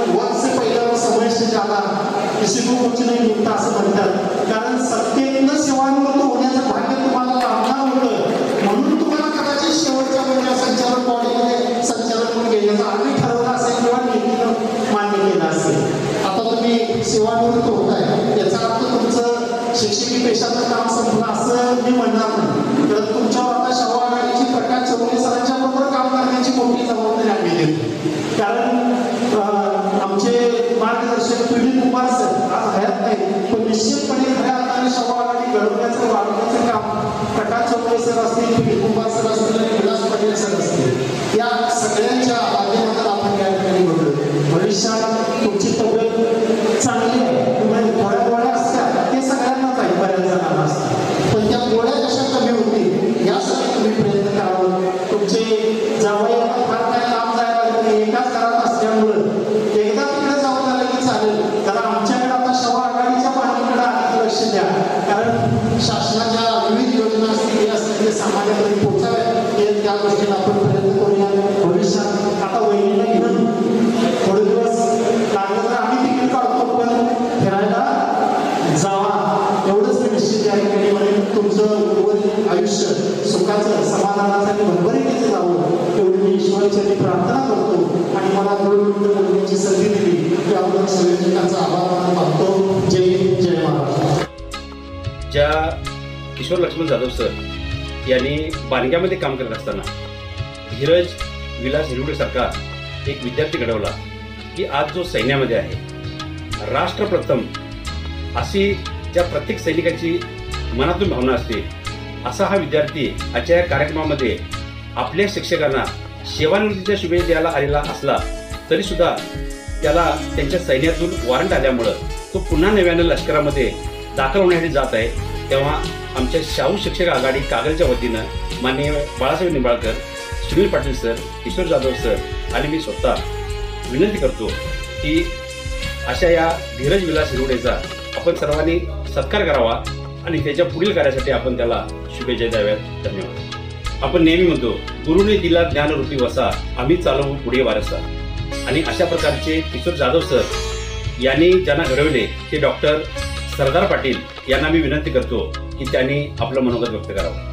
ऋषिमुख असं म्हणतात. कारण सत्तेतनं सेवानिवृत्त होण्याचं भाग्य तुम्हाला लाभणार होतं म्हणून तुम्हाला कदाचित शेवटच्या महिन्यात संचालक बॉडीमध्ये संचालक म्हणून घेण्याचं आम्ही ठरवलं असेल किंवा नीतीनं मान्य केलं असेल. आता तुम्ही सेवानिवृत्त होताय याचा अर्थ तुमचं शिक्षकी पेशाचं काम संपलं असं मी म्हणणार नाही. तर तुमच्यावर आता शाहू आघाडीची प्रकाश चौगुले सरांच्या बरोबर काम करण्याची मोठी जबाबदारी आम्ही देतो. कारण आमचे मार्गदर्शक पिढी कुमार सर आज हयात नाही पण निश्चितपणे खऱ्या अर्थाने शाहू आघाडी घडवण्याचं वाढवण्याचं काम प्रकाश चौगुले सर असतील, पिढी कुमार सर असतील आणि विलास पाटील सर असतील या सगळ्यांच्या माध्यमातून आपण या ठिकाणी घडलो. भविष्यात तुमची तब्येत चांगली आहे म्हणजे थोड्या गोळ्या असतात ते सगळ्यांनाच आहे, बऱ्याच जणांना असतात पण त्या गोळ्या कशा कमी होतील यासाठी तुम्ही प्रयत्न करावा. तुमचे जावई फार काय लांब जायला लागले एकाच घरात असल्यामुळं एकदा तिकडे जाऊन आलं की चालेल. जरा आमच्याकडे आता शाहू आघाडीच्या पाणीकडे अधिक लक्ष द्या. कारण शासनाच्या विविध योजना असतील हे असतील ते समाजामध्ये पोचाव्या त्या गोष्टीला आपण प्रयत्न करूया. भविष्यात आता वहिनीला घेऊन थोडे दिवस लागलं तर आम्ही तिकीट काढतो पण फिरायला जावा एवढंच मी निश्चित या ठिकाणी म्हणून तुमचं उर्वरित आयुष्य सुखाचं समाधानाचं आणि भरभरीचं जावं एवढी मी ईश्वराची प्रार्थना करतो आणि मला 2 मिनिटं बोलण्याची संधी दिली त्याबद्दल संयोजकांचा आभार मानतो. जय हिंद, जय महाराष्ट्र. ज्या किशोर लक्ष्मण जाधव सर यांनी बाणग्यामध्ये काम करत असताना धीरज विलास हिरवडेसारखा एक विद्यार्थी घडवला की आज जो सैन्यामध्ये आहे राष्ट्रप्रथम अशी ज्या प्रत्येक सैनिकाची मनातून भावना असते असा हा विद्यार्थी आजच्या या कार्यक्रमामध्ये आपल्या शिक्षकांना सेवानिवृत्तीच्या शुभेच्छा द्यायला आलेला असला तरी सुद्धा त्याला त्यांच्या सैन्यातून वॉरंट आल्यामुळं तो पुन्हा नव्यानं लष्करामध्ये दाखल होण्यासाठी जात आहे. तेव्हा आमच्या शाहू शिक्षक आघाडी कागलच्या वतीनं माननीय बाळासाहेब निंबाळकर, सुनील पाटील सर, किशोर जाधव सर आणि मी स्वतः विनंती करतो की अशा या धीरज विलास हिरवडेचा आपण सर्वांनी सत्कार करावा आणि त्याच्या पुढील कार्यासाठी आपण त्याला शुभेच्छा द्याव्यात. धन्यवाद. आपण नेहमी म्हणतो गुरुने दिला ज्ञानरूपी वसा आम्ही चालवू पुढे वारसा आणि अशा प्रकारचे किशोर जाधव सर यांनी ज्यांना घडवले ते डॉक्टर सरदार पाटील यांना मी विनंती करतो की त्यांनी आपलं मनोगत व्यक्त करावं.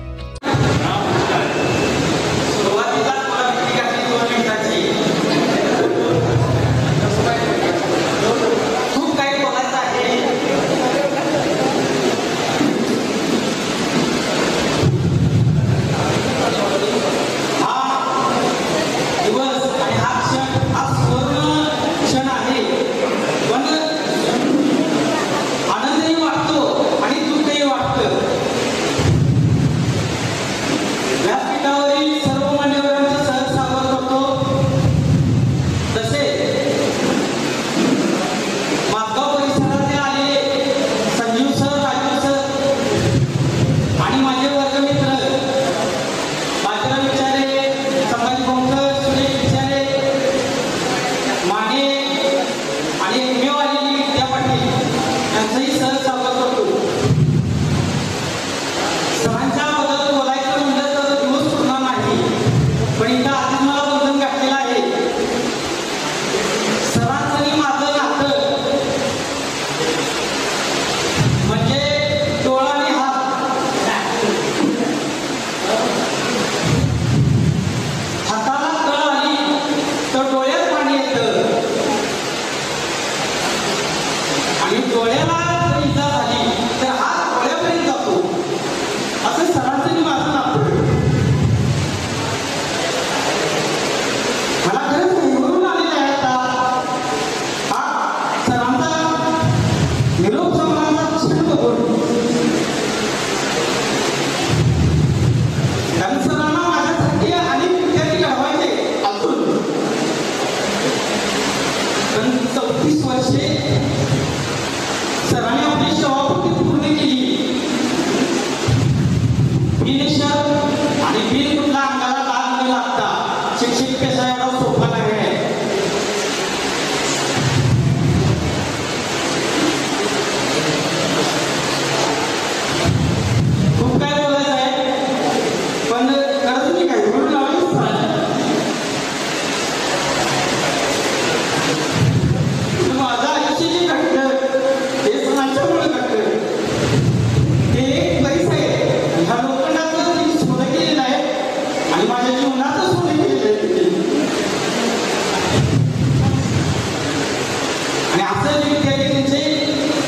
असं जे विद्यार्थी त्यांचे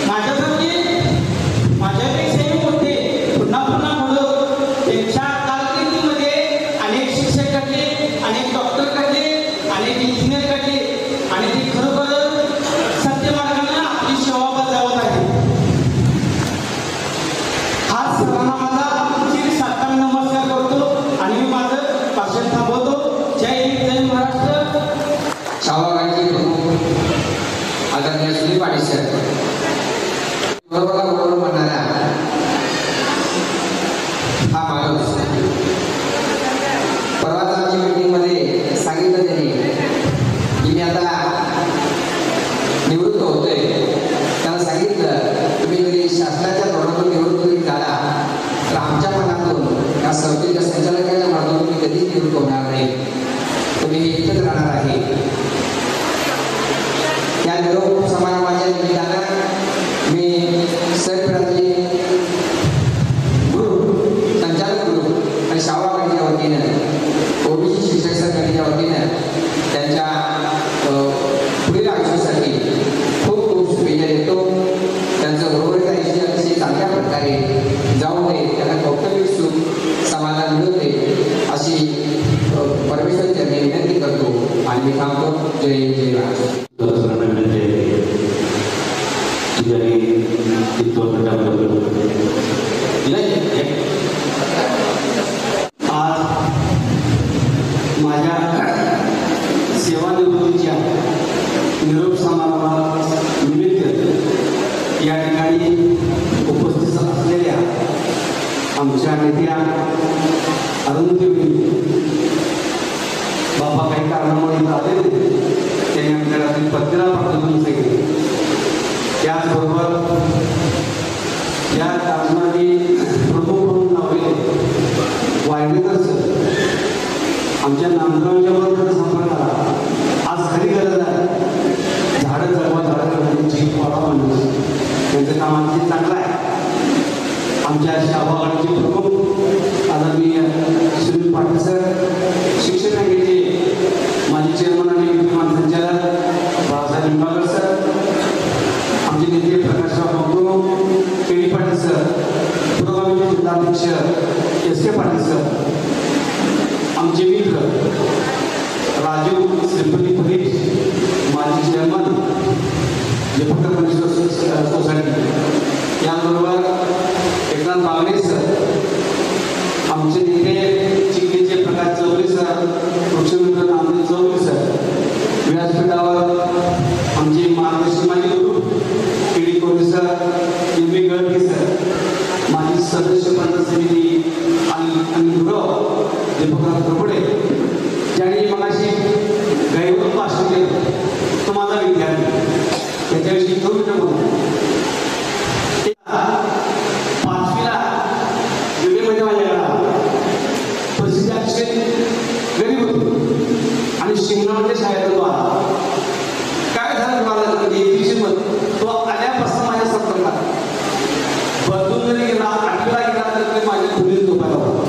माझ्यासारखे माझ्यापेक्षाही मोठे पुन्हा पुन्हा मुलं त्यांच्या कारकिर्दीमध्ये अनेक शिक्षक घडले, अनेक डॉक्टर घडले, अनेक इंजिनियर घडले आणि ते खरोखर सत्यमार्गाने आपली सेवा बजावत आहे. हा सर्वांना माझा साष्टांग नमस्कार करतो आणि मी माझं भाषण थांबवतो. जय हिंद, जय महाराष्ट्र. शाहूबाईंचे प्रमुख आदरणीय सुनील पाटील सर, बरोबर म्हणणारा हा माणूस परवाच आमच्या मीटिंगमध्ये सांगितलं त्यांनी की मी आता निवृत्त होतोय. त्याला सांगितलं तुम्ही जरी शासनाच्या धोरणातून निवृत्त जरी झाला तर आमच्या मनातून या संस्थेच्या संचालकाच्या मनातून तुम्ही कधीच निवृत्त होणार नाही, तुम्ही इथंच राहणार आहे. या निरोप समारंभाच्या निमित्तानं मी सरपरातले गुरु, संचालक गुरु आणि शाहूबाईंच्या वतीनं, ओबीसी शिक्षक संघटनेच्या वतीनं त्यांच्या पुढील आयुष्यासाठी खूप खूप शुभेच्छा देतो. त्यांचं बरोबरीचं आयुष्य अतिशय चांगल्या प्रकारे जाऊ नये, त्यांना कौटुंबिक सुख समाधान मिळू दे अशी परमेश्वराची विनंती करतो आणि मी थांबतो. जय हिंद, जय महाराष्ट्र. आज माझ्या सेवानिवृत्तीच्या निरोप समारंभानिमित्त या ठिकाणी उपस्थित असलेल्या आमच्या नेत्या अरुंधती बाबा काही कारणामुळे आले त्यांनी आपल्याला पत्रिका पाठवून सांगितले. त्याचबरोबर या कारणाने प्रमुख म्हणून लावलेले वायदेकर सर, आमच्या नांदगावच्या बरोबर संपर्क आला. आज खरी गरज आहे झाडं जगवा, झाडं जगवायची वाढा माणूस त्यांचं काम अगदी चांगलं आहे. आमच्या शाहूबाईंचे प्रमुख आदरणीय सुनील पाटील सर, शिक्षण बँकेचे माजी चेअरमन आणि विद्यमान संचालक बाळासाहेब निंबाळकर सर, आमचे नेते प्रकाशराव बंगू, केडी पाटील सर, पुरोगामीचे जिल्हाध्यक्ष एस के पाटील सर, आमचे मित्र राजू श्रीपती पुरीज, माजी चेअरमन जयपूर परिसर सोसायटी, याबरोबर एकनाथ बागडे सर, आमचे नेते चिखलीचे प्रकाश चौधरी सर, वृक्षमित्र नामदेव चौधरी सर, व्यासपीठावर आमचे मार्गदर्शक माजी गुरु केडी कोरे सर, एम गडके सर, माजी सदस्य पंचायत समिती आणि गुरव दीपकराव कपडे, ज्यांनी मगाशी गैरवरून भाषण केलं, तो माझा विद्यार्थी, त्याच्याविषयी दोन मिनिटं बोलतो. पाचवीला जुलैमध्ये माझ्या प्रसिद्ध अक्षय गरीब होतो आणि शिंगणामध्ये शाळेत तो आला. काय झालं मला तो आल्यापासून माझ्या संपर्कात बदलून जरी गेला, आठवीला गेला तर माझ्या खोलीत झोपायला होता.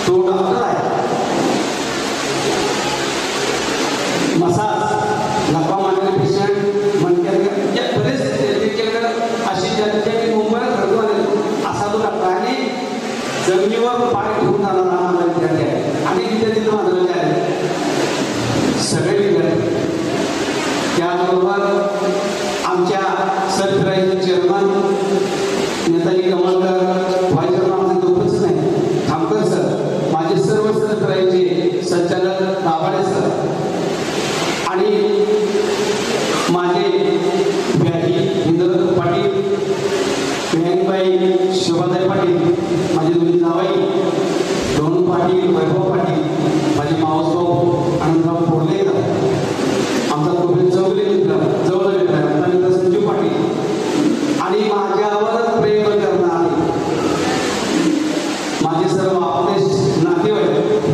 तो डॉक्टर आहे, मसाज नफा मानलेले पेशंट म्हणतात बरेच अशी ज्यांच्या मुंबईला घडतो असा तो डॉक्टर आणि जमिनीवर पाय ठेवून जाणारा माझा विद्यार्थी आहे. अनेक विद्यार्थी माझं आहे, सगळे विद्यार्थी. त्याबरोबर आमच्या सरफिराईचे चेअरमन नेताजी कमलकर, व्हाईस चेअरमन आमचे दोघंच नाही, खामकर सर, माझे सर्व सरफिराईचे संचालक दाभाडे सर आणि माझे व्याधी इंद्रदत्त पाटील, विनायकबाई शोभाताई पाटील, माझे दोन्ही जावाई दोन पाटील, वैभव पाटील, माझे मावसभाऊ अनंतराव पोर्लेकर, आमचा गोविंद चौगले मित्र जवळ मित्र संजीव पाटील आणि माझ्यावर प्रेम करणारे माझे सर्व आपले नातेवाईक,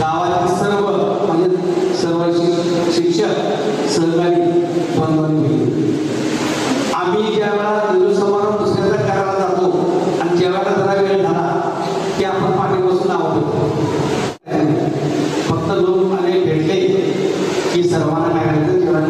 गावातील सर्व म्हणजे सर्व शिक्षक, सहकारी बंधू, आम्ही ज्यावेळेला निरोप समारंभ दुसऱ्याचा करायला जातो आणि ज्यावेळेला जरा वेळ झाला की आपण पाठी बसून आवडतो. फक्त लोक मला भेटले की सर्वांना काय करायचं जेवढा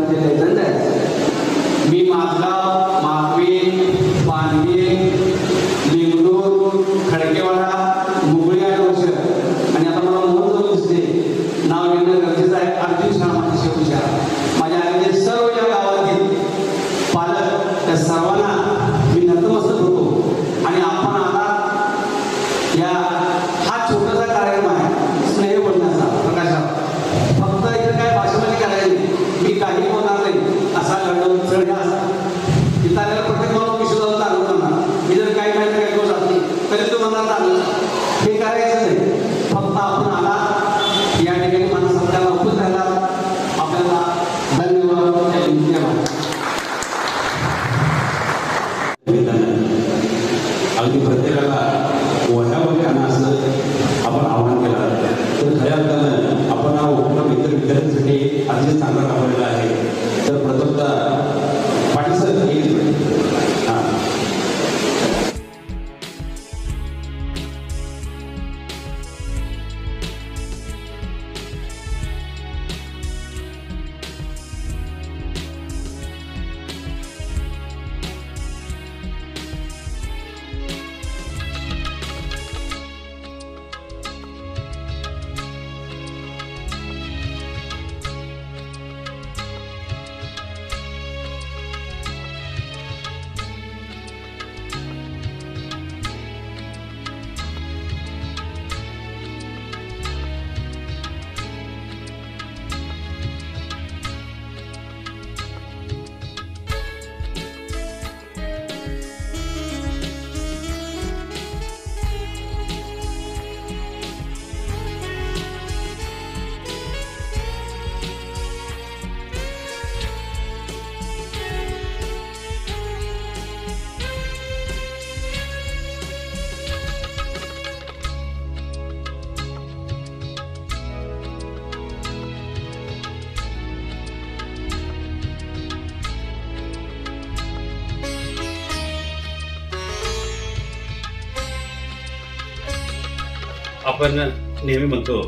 आपण नेहमी म्हणतो,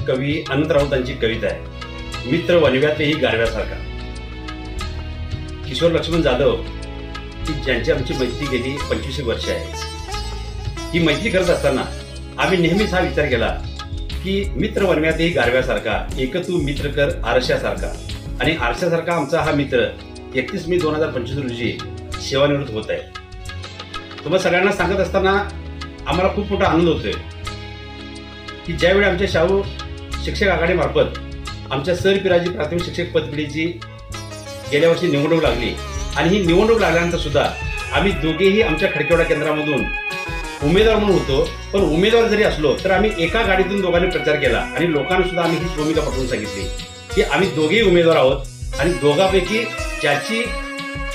कवी अनंत राऊतांची कविता आहे, मित्र वणव्यातही गारव्यासारखा. किशोर लक्ष्मण जाधव की ज्यांची आमची मैत्री गेली 25 वर्ष आहे. ही मैत्री करत असताना आम्ही नेहमीच हा विचार केला की मित्र वणव्यातही गारव्यासारखा, एक तू मित्र कर आरशासारखा. आणि आरशासारखा आमचा हा मित्र 31 मे 2025 रोजी सेवानिवृत्त होत आहे. तुम्हाला सगळ्यांना सांगत असताना आम्हाला खूप मोठा आनंद होतोय की ज्यावेळी आमच्या शाहू शिक्षक आघाडीमार्फत आमच्या सर पिराजी प्राथमिक शिक्षक पदवीची गेल्या वर्षी निवडणूक लागली आणि ही निवडणूक लागल्यानंतर सुद्धा आम्ही दोघेही आमच्या खडकेवाडा केंद्रामधून उमेदवार म्हणून होतो. पण उमेदवार जरी असलो तर आम्ही एका गाडीतून दोघांनी प्रचार केला आणि लोकांना सुद्धा आम्ही हीच भूमिका पटवून सांगितली की आम्ही दोघेही उमेदवार आहोत आणि दोघांपैकी ज्याची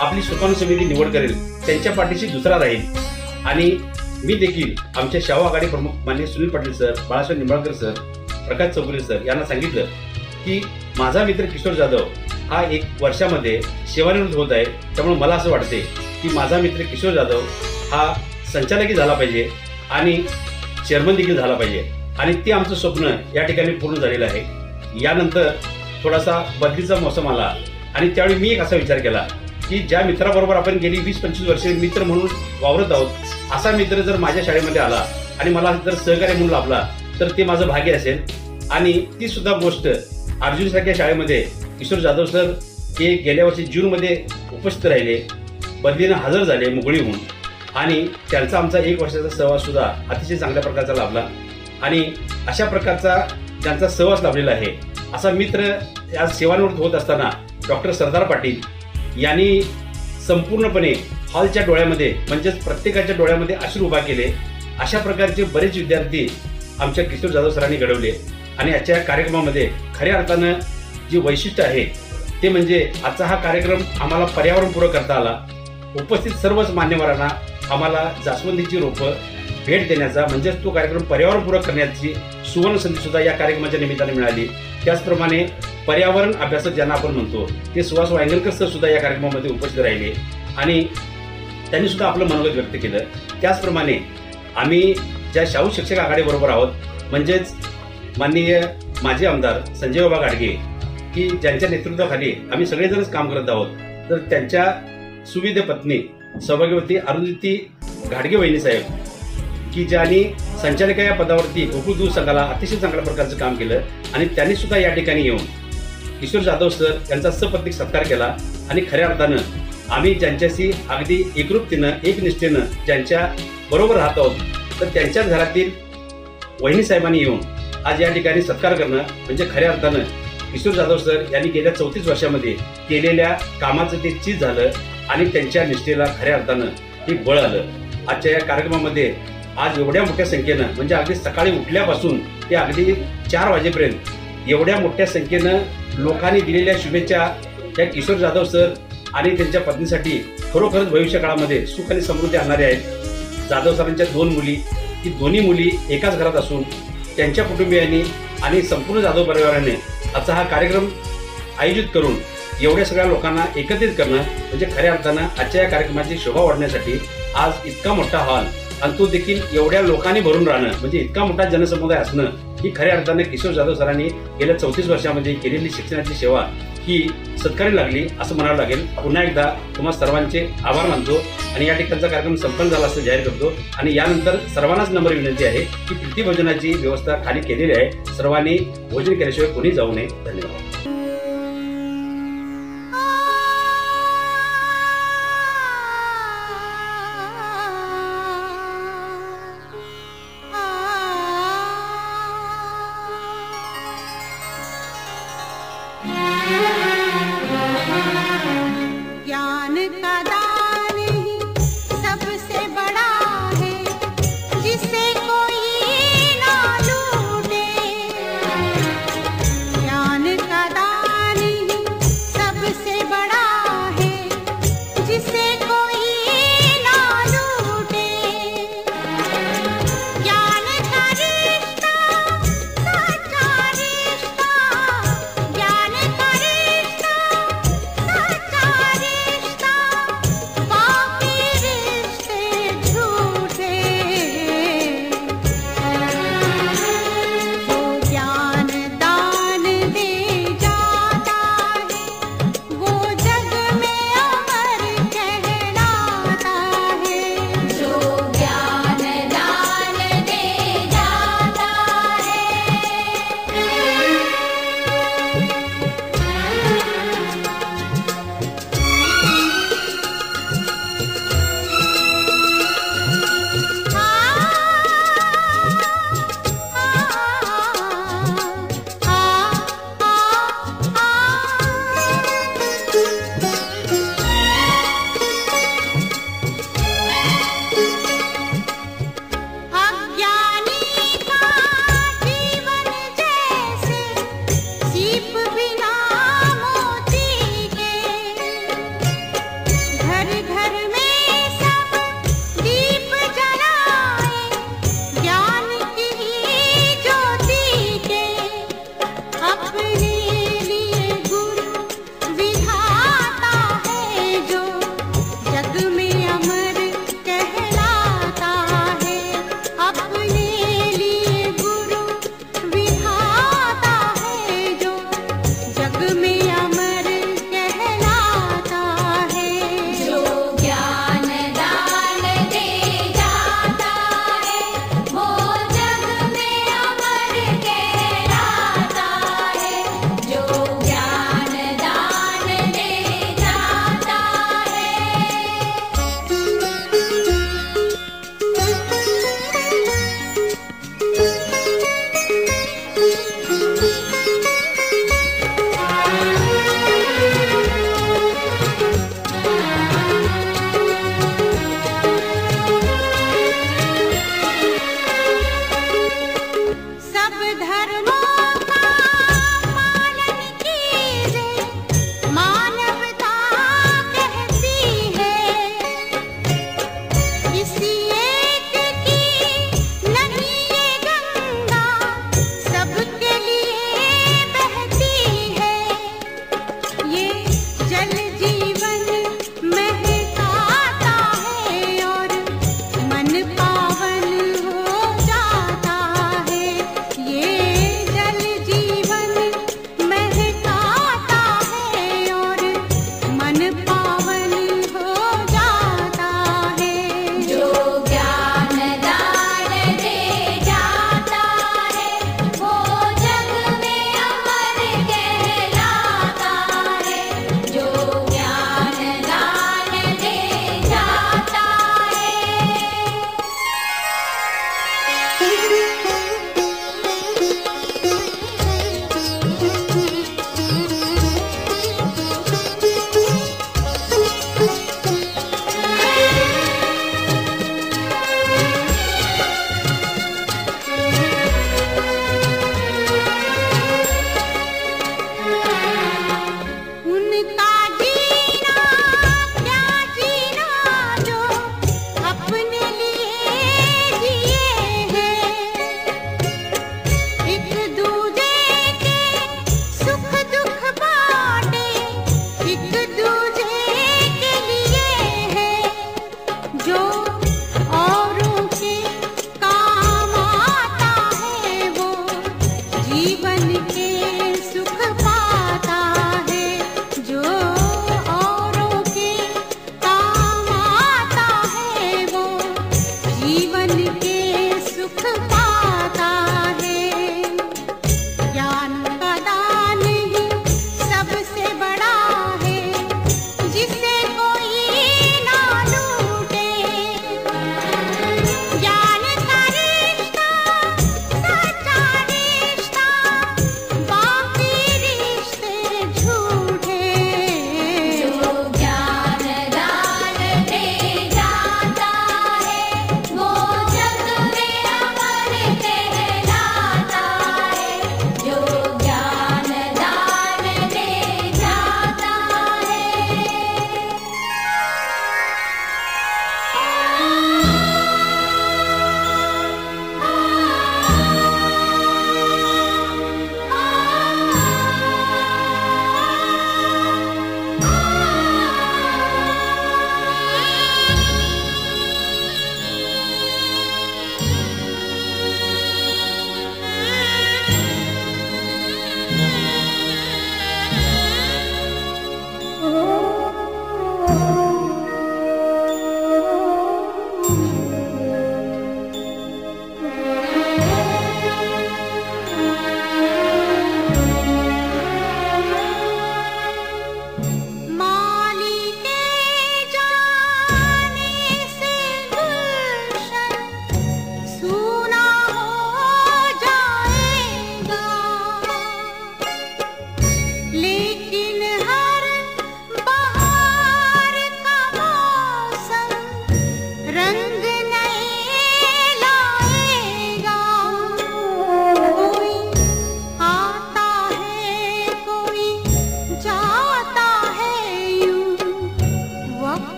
आपली सुकाणू समिती निवड करेल त्यांच्या पाठीशी दुसरा राहील. आणि मी देखील आमच्या शाहू आघाडी प्रमुख माननीय सुनील पाटील सर, बाळासाहेब निंबाळकर सर, प्रकाश चौगुले सर यांना सांगितलं की माझा मित्र किशोर जाधव हा 1 वर्षामध्ये सेवानिवृत्त होत आहे. त्यामुळे मला असं वाटते की माझा मित्र किशोर जाधव हा संचालकही झाला पाहिजे आणि चेअरमन देखील झाला पाहिजे. आणि ते आमचं स्वप्न या ठिकाणी पूर्ण झालेलं आहे. यानंतर थोडासा बदलीचा मोसम आला आणि त्यावेळी मी एक असा विचार केला की ज्या मित्राबरोबर आपण गेली 20-25 वर्षे मित्र म्हणून वावरत आहोत, असा मित्र जर माझ्या शाळेमध्ये आला आणि मला जर सहकार्य म्हणून लाभला तर ते माझं भाग्य असेल. आणि ती सुद्धा गोष्ट अर्जुनसारख्या शाळेमध्ये किशोर जाधव सर हे गेल्या वर्षी जूनमध्ये उपस्थित राहिले, बदलीनं हजर झाले मुंबई होऊन. आणि त्यांचा आमचा 1 वर्षाचा सहवास सुद्धा अतिशय चांगल्या प्रकारचा लाभला. आणि अशा प्रकारचा ज्यांचा सहवास लाभलेला आहे असा मित्र आज सेवानिवृत्त होत असताना डॉक्टर सरदार पाटील यांनी संपूर्णपणे हॉलच्या डोळ्यामध्ये म्हणजेच प्रत्येकाच्या डोळ्यामध्ये अश्रू उभा केले. अशा प्रकारचे बरेच विद्यार्थी आमच्या किशोर जाधव सरांनी घडवले. आणि आजच्या कार्यक्रमामध्ये खऱ्या अर्थानं जी वैशिष्ट्य आहे ते म्हणजे आजचा हा कार्यक्रम आम्हाला पर्यावरणपूरक करता आला. उपस्थित सर्वच मान्यवरांना आम्हाला जास्वंदीची रोपं भेट देण्याचा म्हणजेच तो कार्यक्रम पर्यावरणपूरक करण्याची सुवर्ण संधी सुद्धा या कार्यक्रमाच्या निमित्ताने मिळाली. त्याचप्रमाणे पर्यावरण अभ्यासक ज्यांना आपण म्हणतो ते सुहास वांगलकर सर सुद्धा या कार्यक्रमामध्ये उपस्थित राहिले आणि त्यांनी सुद्धा आपलं मनोगत व्यक्त केलं. त्याचप्रमाणे आम्ही ज्या शाहू शिक्षक आघाडीबरोबर आहोत म्हणजेच माननीय माजी आमदार संजय बाबा गाडगे की ज्यांच्या नेतृत्वाखाली आम्ही सगळेजणच काम करत आहोत, तर त्यांच्या सुविध पत्नी सौभाग्यवती अरुंधती घाडगे वहिनी साहेब की ज्यांनी संचालिका या पदावरती गोकुळ दूध संघाला अतिशय चांगल्या प्रकारचं काम केलं आणि त्यांनी सुद्धा या ठिकाणी येऊन किशोर जाधव सर यांचा सपत्नीक सत्कार केला. आणि खऱ्या अर्थानं आम्ही ज्यांच्याशी अगदी एकरूपतेनं एकनिष्ठेनं ज्यांच्या बरोबर राहत आहोत तर त्यांच्याच घरातील वहिनी साहेबांनी येऊन आज या ठिकाणी सत्कार करणं म्हणजे खऱ्या अर्थानं किशोर जाधव सर यांनी गेल्या 34 वर्षामध्ये केलेल्या कामाचं ते चीज झालं आणि त्यांच्या निष्ठेला खऱ्या अर्थानं हे बळ आलं. आजच्या या कार्यक्रमामध्ये आज एवढ्या मोठ्या संख्येनं म्हणजे अगदी सकाळी उठल्यापासून ते अगदी 4 वाजेपर्यंत एवढ्या मोठ्या संख्येनं लोकांनी दिलेल्या शुभेच्छा त्या किशोर जाधव सर आणि त्यांच्या पत्नीसाठी खरोखरच भविष्य काळामध्ये सुख आणि समृद्धी आणणारे आहेत. जाधव सरांच्या 2 मुली, की दोन्ही मुली एकाच घरात असून त्यांच्या कुटुंबियांनी आणि संपूर्ण जाधव परिवाराने आजचा हा कार्यक्रम आयोजित करून एवढ्या सगळ्या लोकांना एकत्रित करणं म्हणजे खऱ्या अर्थानं आजच्या या कार्यक्रमाची शोभा वाढण्यासाठी आज इतका मोठा हॉल आणि तो देखील एवढ्या लोकांनी भरून राहणं म्हणजे इतका मोठा जनसमुदाय असणं ही खऱ्या अर्थाने किशोर जाधव सरांनी गेल्या 34 वर्षामध्ये केलेली शिक्षणाची सेवा ही सत्कारी लागली असं म्हणावं लागेल. पुन्हा एकदा तुम्हा सर्वांचे आभार मानतो आणि या ठिकाणचा कार्यक्रम संपन्न झाला असं जाहीर करतो. आणि यानंतर सर्वांनाच नम्र विनंती आहे की प्रीती भोजनाची व्यवस्था खाली केलेली आहे, सर्वांनी भोजन केल्याशिवाय कोणी जाऊ नये. धन्यवाद. ज्ञान का दान ही सबसे बड़ा है जिसे कोई ना लूटे. ज्ञान का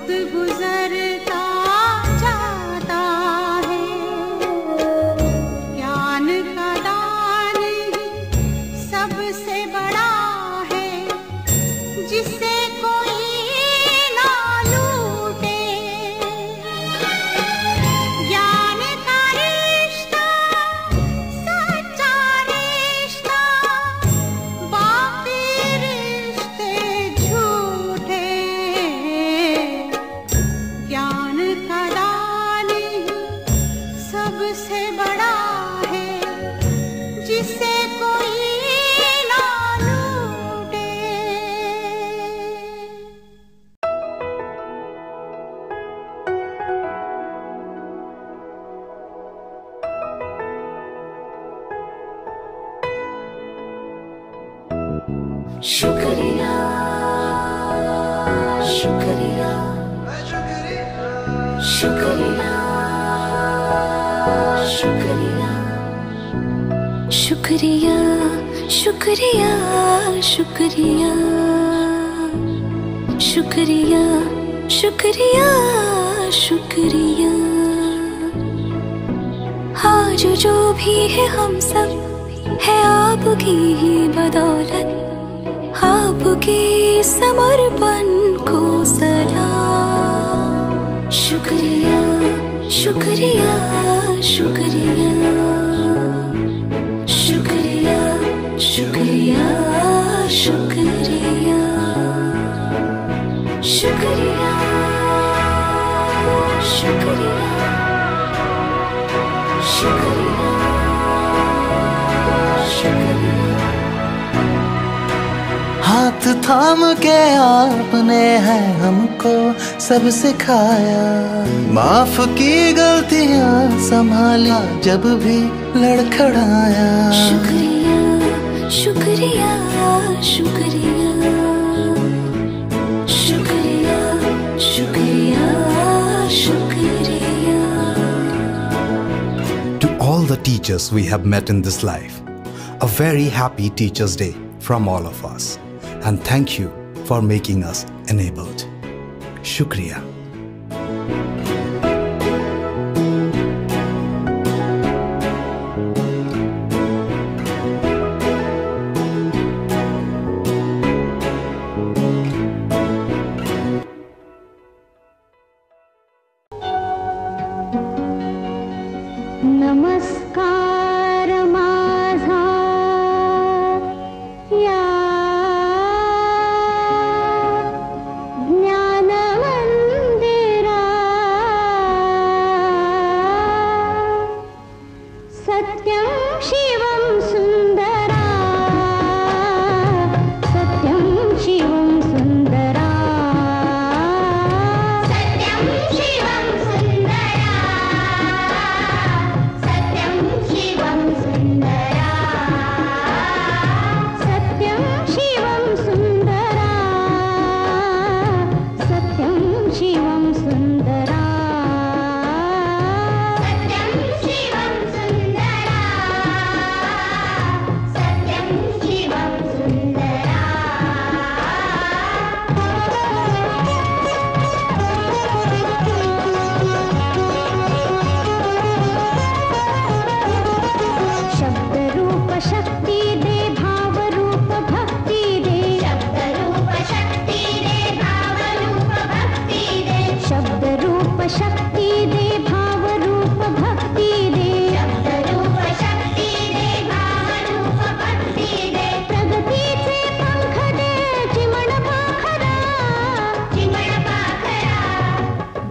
वक्त गुजरता जाता है, ज्ञान का दान ही सबसे बड़ा है, जिसे कोई ना लूटे। ज्ञान का रिश्ता सच्चा रिश्ता, बाकी रिश्ते झूठे। ज्ञान का दान ही सबसे बड़ा है, जिसे कोई ना लूटे। शुक्रिया शुक्रिया शुक्रिया शुक्रिया शुक्रिया शुक्रिया शुक्रिया शुक्रिया शुक्रिया शुक्रिया। आज जो भी है हम सब है आपकी ही बदौलत, आपके समर्पण को सलाम। शुक्रिया शुक्रिया शुक्रिया शुक्रिया शुक्रिया शुक्रिया शुक्रिया शुक्रिया शुक्रिया शुक्रिया। हाथ थाम के आपने है हमको सब सिखाया, माफ की गलतियां संभाला जब भी लड़खड़ाया। शुक्रिया शुक्रिया शुक्रिया शुक्रिया शुक्रिया शुक्रिया। To all the teachers we have met in this life, a very happy Teachers' Day from all of us. And thank you for making us enabled. Shukriya. नमस्कार माझा या ज्ञान मंदिरा, सत्यं शिवं सुंदरा, सत्यं शिवं सुंदरा, सत्यं शिवं सुंदरा, सत्यं शिवं सुंदरा, सत्यं शिवं सुंदरा, सत्यं शिवं सुंदरा, सत्यं शिवं सुंदरा, सत्यं शिवं सुंदरा। शब्द रूप शक्ति दे, भाव रूप भक्ति दे, शब्द रूप शक्ति दे, भाव रूप भक्ति दे, शब्द रूप शक्ति दे, भाव रूप भक्ति दे, शब्द रूप शक्ति दे, भाव रूप भक्ति दे। प्रगतीचे पंख दे, चिमण पाखरा, चिमण पाखरा,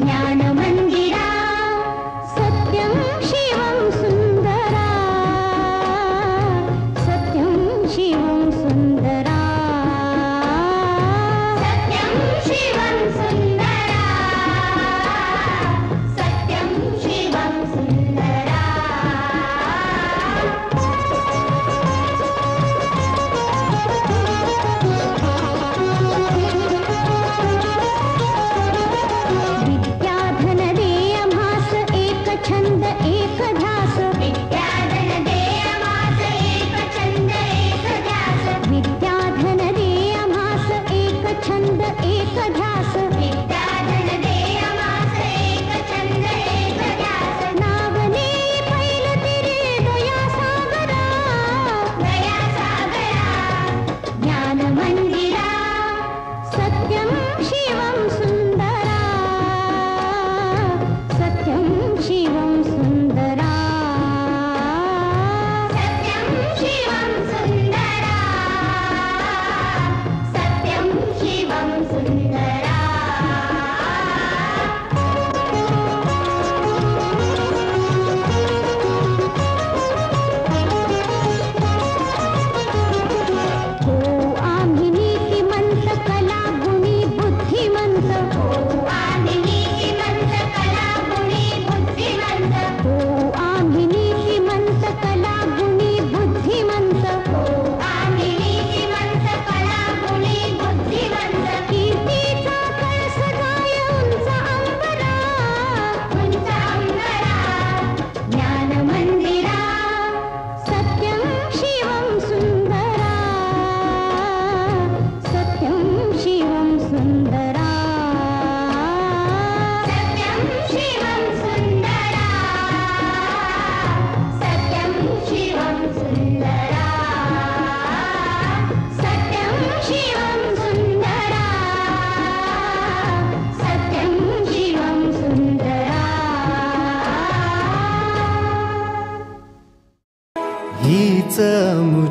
ज्ञान मंदिरा, सत्यं शिवं सुंदरा, सत्यं शिवं सुंदरा, सत्यं शिवं सुंदरा,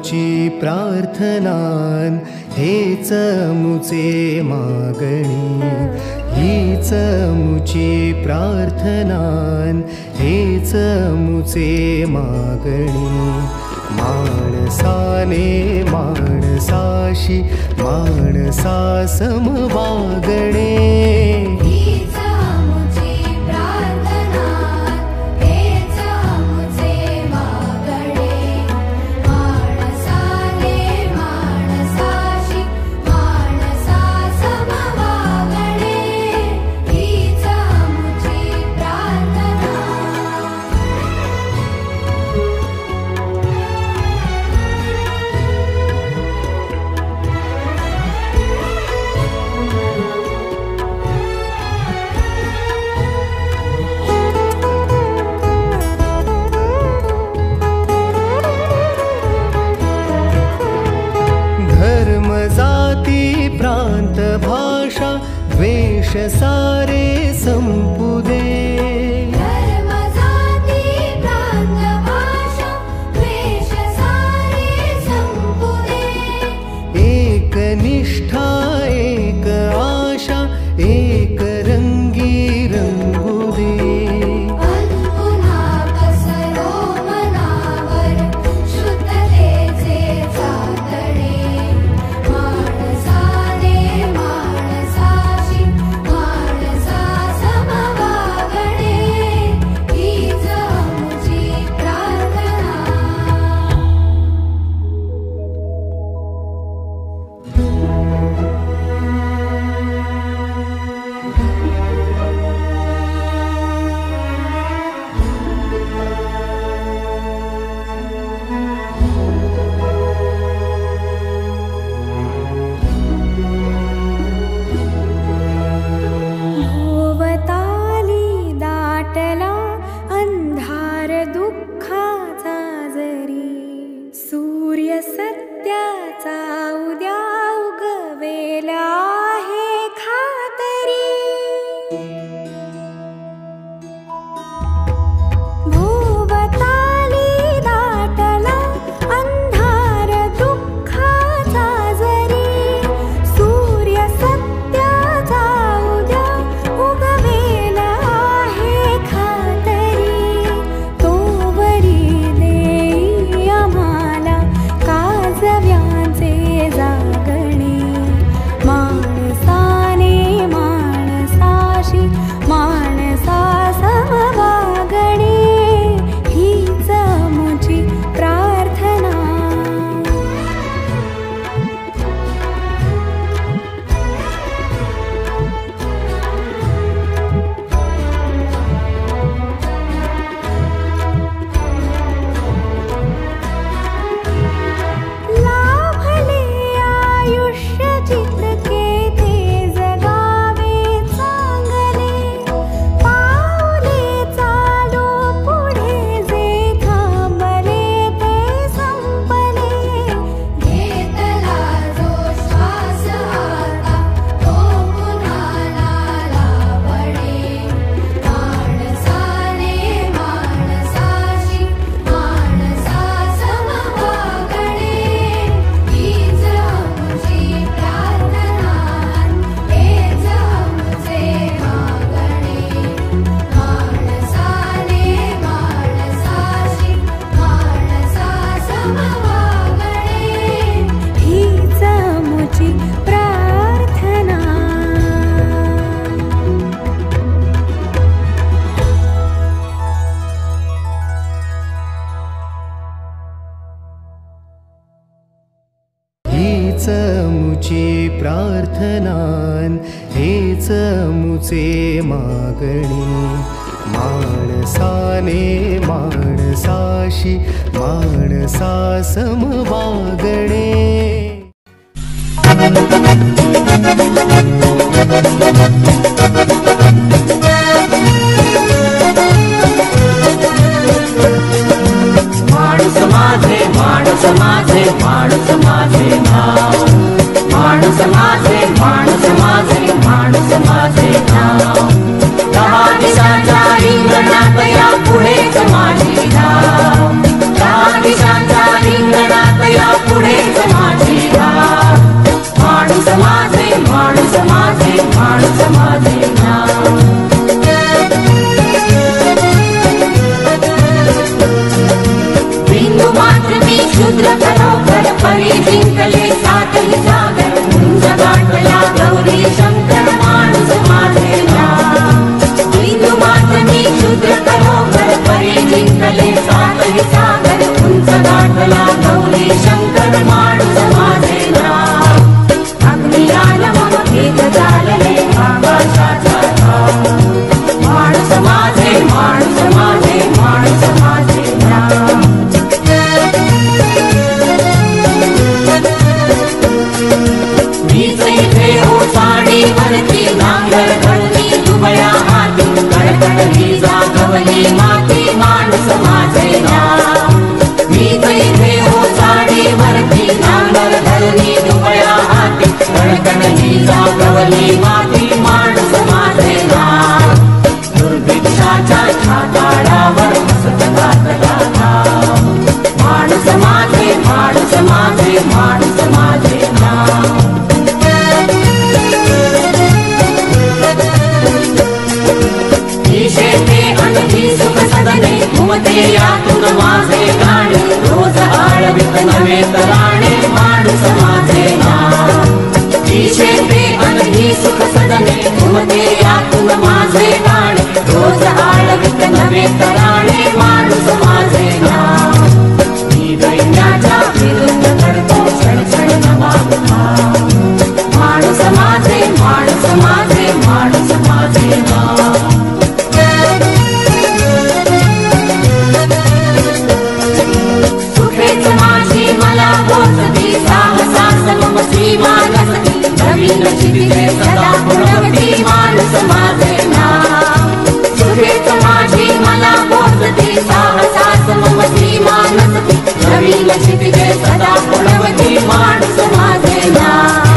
मुची प्रार्थनान हेच मुचे मागणी, हीच मुची प्रार्थनान हेच मुचे मागणी. माणसाने माणसाशी माणसा सम वागणे, प्रांत भाषा द्वेष सारे संपू दे. धर्म जाती प्रांत भाषा द्वेष सारे संपू दे. एक निष्ठा एक आशा एक रंगी रंगू दे. पुन्हा पसरो मनावर शुद्धतेचे चांदणे. हेच मुची प्रार्थनान हेच मुचे मागणी. माणसाने माणसाशी माणसा सम वागणे. माणूस माझे माणूस माझे माणूस माझे नाव. माणूस माझे माणूस माझे माणूस माझे नाव. 10 दिशांच्या रिंगणात या पुढेच माझी धाव. 10 दिशांच्या रिंगणात या गवली माती माणूस माझे नाव मी इथे हो झाडीवरती नांगर धरणी दुबळ्या हाती धडकन ही जागवली माती माणूस माझे नाव दुर्भिक्षाच्या छाताडावर मस्त गाजला नाव माणूस माझे माणूस माझे माणूस माझे नाव ही शेते आणि ही सुख सदने घुमते यातून माझे गाणे रोज आळवीत नवे तराणे माणूस माझे नाव ही शेते आणि ही सुख सदने घुमते यातून माझे गाणे रोज आळवीत नवे तराणे माणूस माझे नाव मी दैन्याच्या विरुद्ध करतो क्षण नवाब माणूस माझे माणूस माझे माणूस माझे नाव सुखेच माझी मला पोचती साहसास मम सीमा नसती नवीन शिबिरे सदा पुरवती माणूस माझे नाव सुखेच माझी मला पोचती साहसास मम सीमा नसती नवीन शिबिरे सदा पुरवती माणूस माझे नाव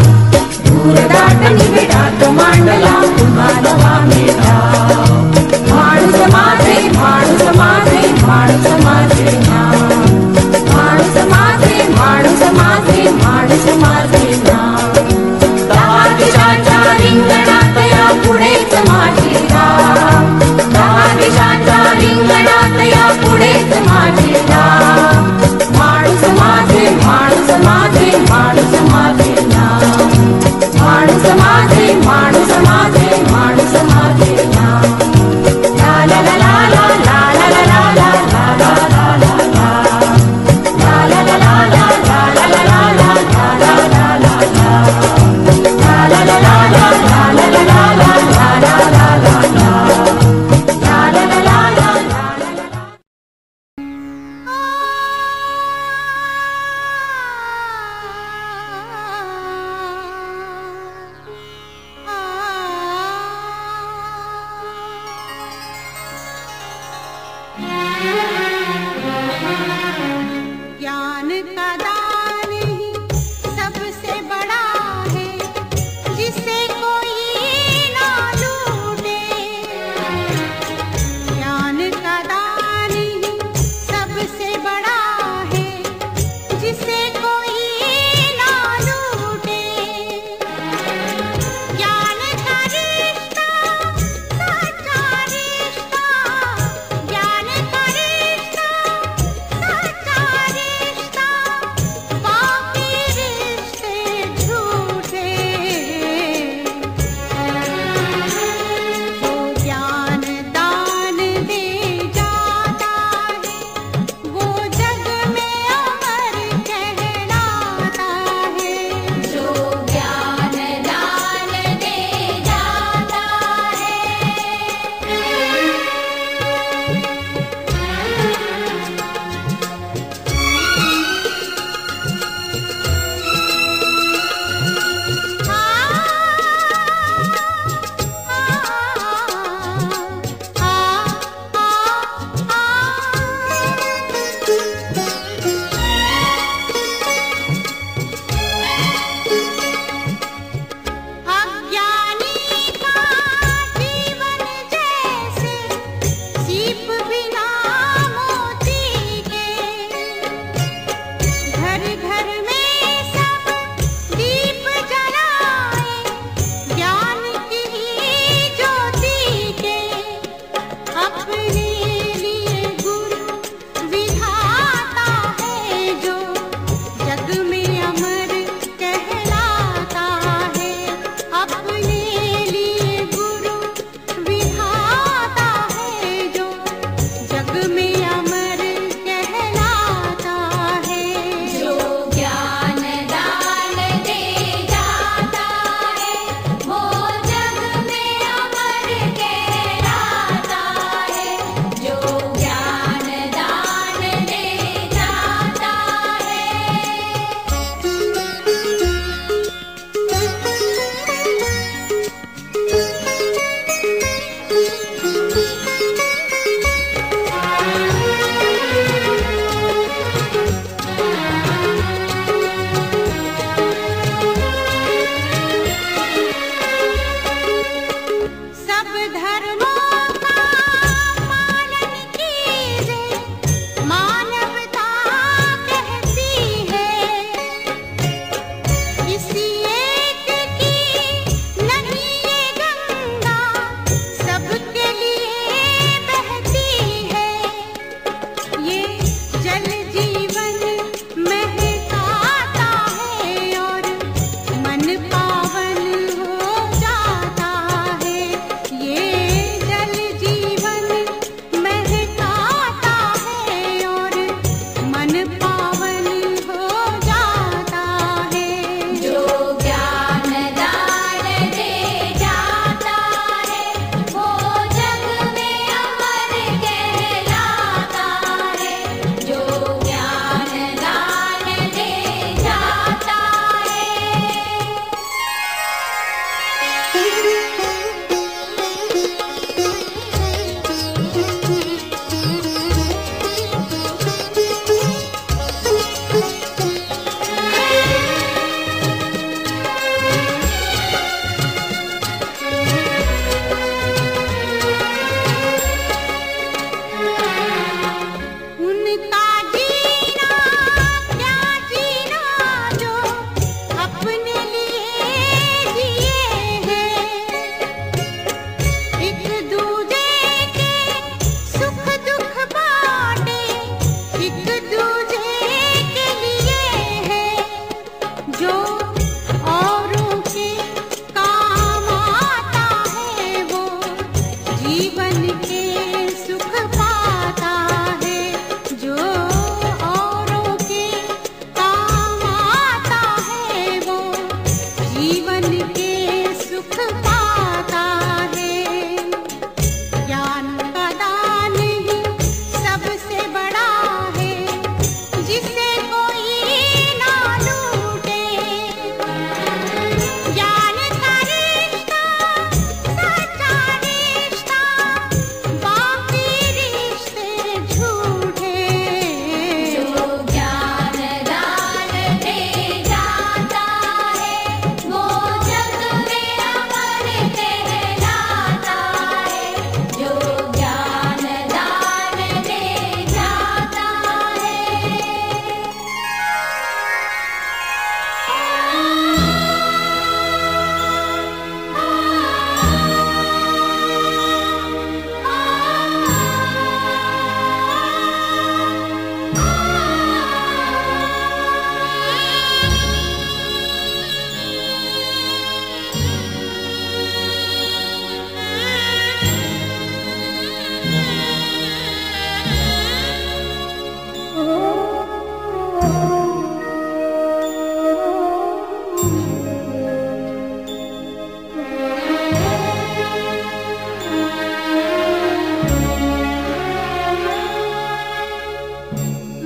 दूरदाट निबिडात मांडला पुन्हा नवा मेढा माणूस माझे माणूस माझे माणूस माझे नाव माणूस माझे माणूस माझे माणूस माझे नाव दहा दिशाच्या रिंगणात या पुढेच माझी नाव दहा दिशाच्या रिंगणात या पुढेच माझी नाव माणूस माझे माणूस माझे माणूस माझे नाव माणूस माझे माणूस माझे माणूस माझे नाव ला ला ला ला ला ला ला ला ला ला ला ज्ञान का दान ही सबसे बड़ा है जिसे कोई ना लूटे ज्ञान का दान ही सबसे बड़ा है जिसे कोई ना लूटे ज्ञान का रिश्ता सच्चा रिश्ता ज्ञान का रिश्ता सच्चा रिश्ता जीवन के सुख पाता है जो औरों के काम आता है वो जीवन के सुख पाता है। ज्ञान का दान ही सबसे बड़ा है जिसे कोई ना लूटे। ज्ञान का रिश्ता सच्चा रिश्ता बाकी रिश्ते झूठे। जो ज्ञान दान दे जाता है वो जग में अमर कहलाता है। जो ज्ञान दान दे जाता है।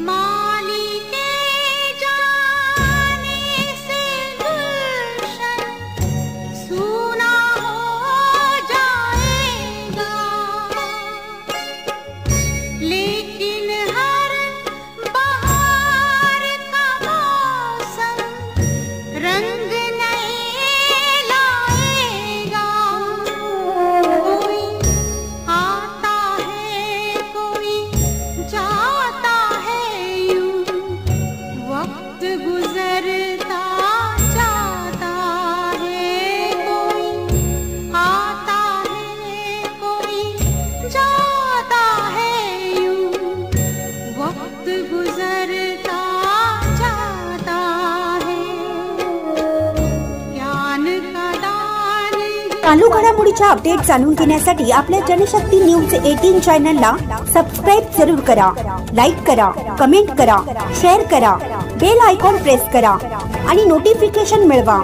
माली के जाने से गुलशन सूना हो जाएगा लेकिन हर बहार का मौसम रंग नए लाएगा। कोई आता है कोई जाता है यूं वक्त गुजरता जाता है। कोई आता है कोई जाता है यूं वक्त गुजरता जाता है। ज्ञान का दान चालू घडामोडीच्या अपडेट जाणून घेण्यासाठी आपल्या जनशक्ती न्यूज 18 चॅनलला सबस्क्राईब जरूर करा, लाईक करा, कमेंट करा, शेअर करा, बेल आयकॉन प्रेस करा आणि नोटिफिकेशन मिळवा।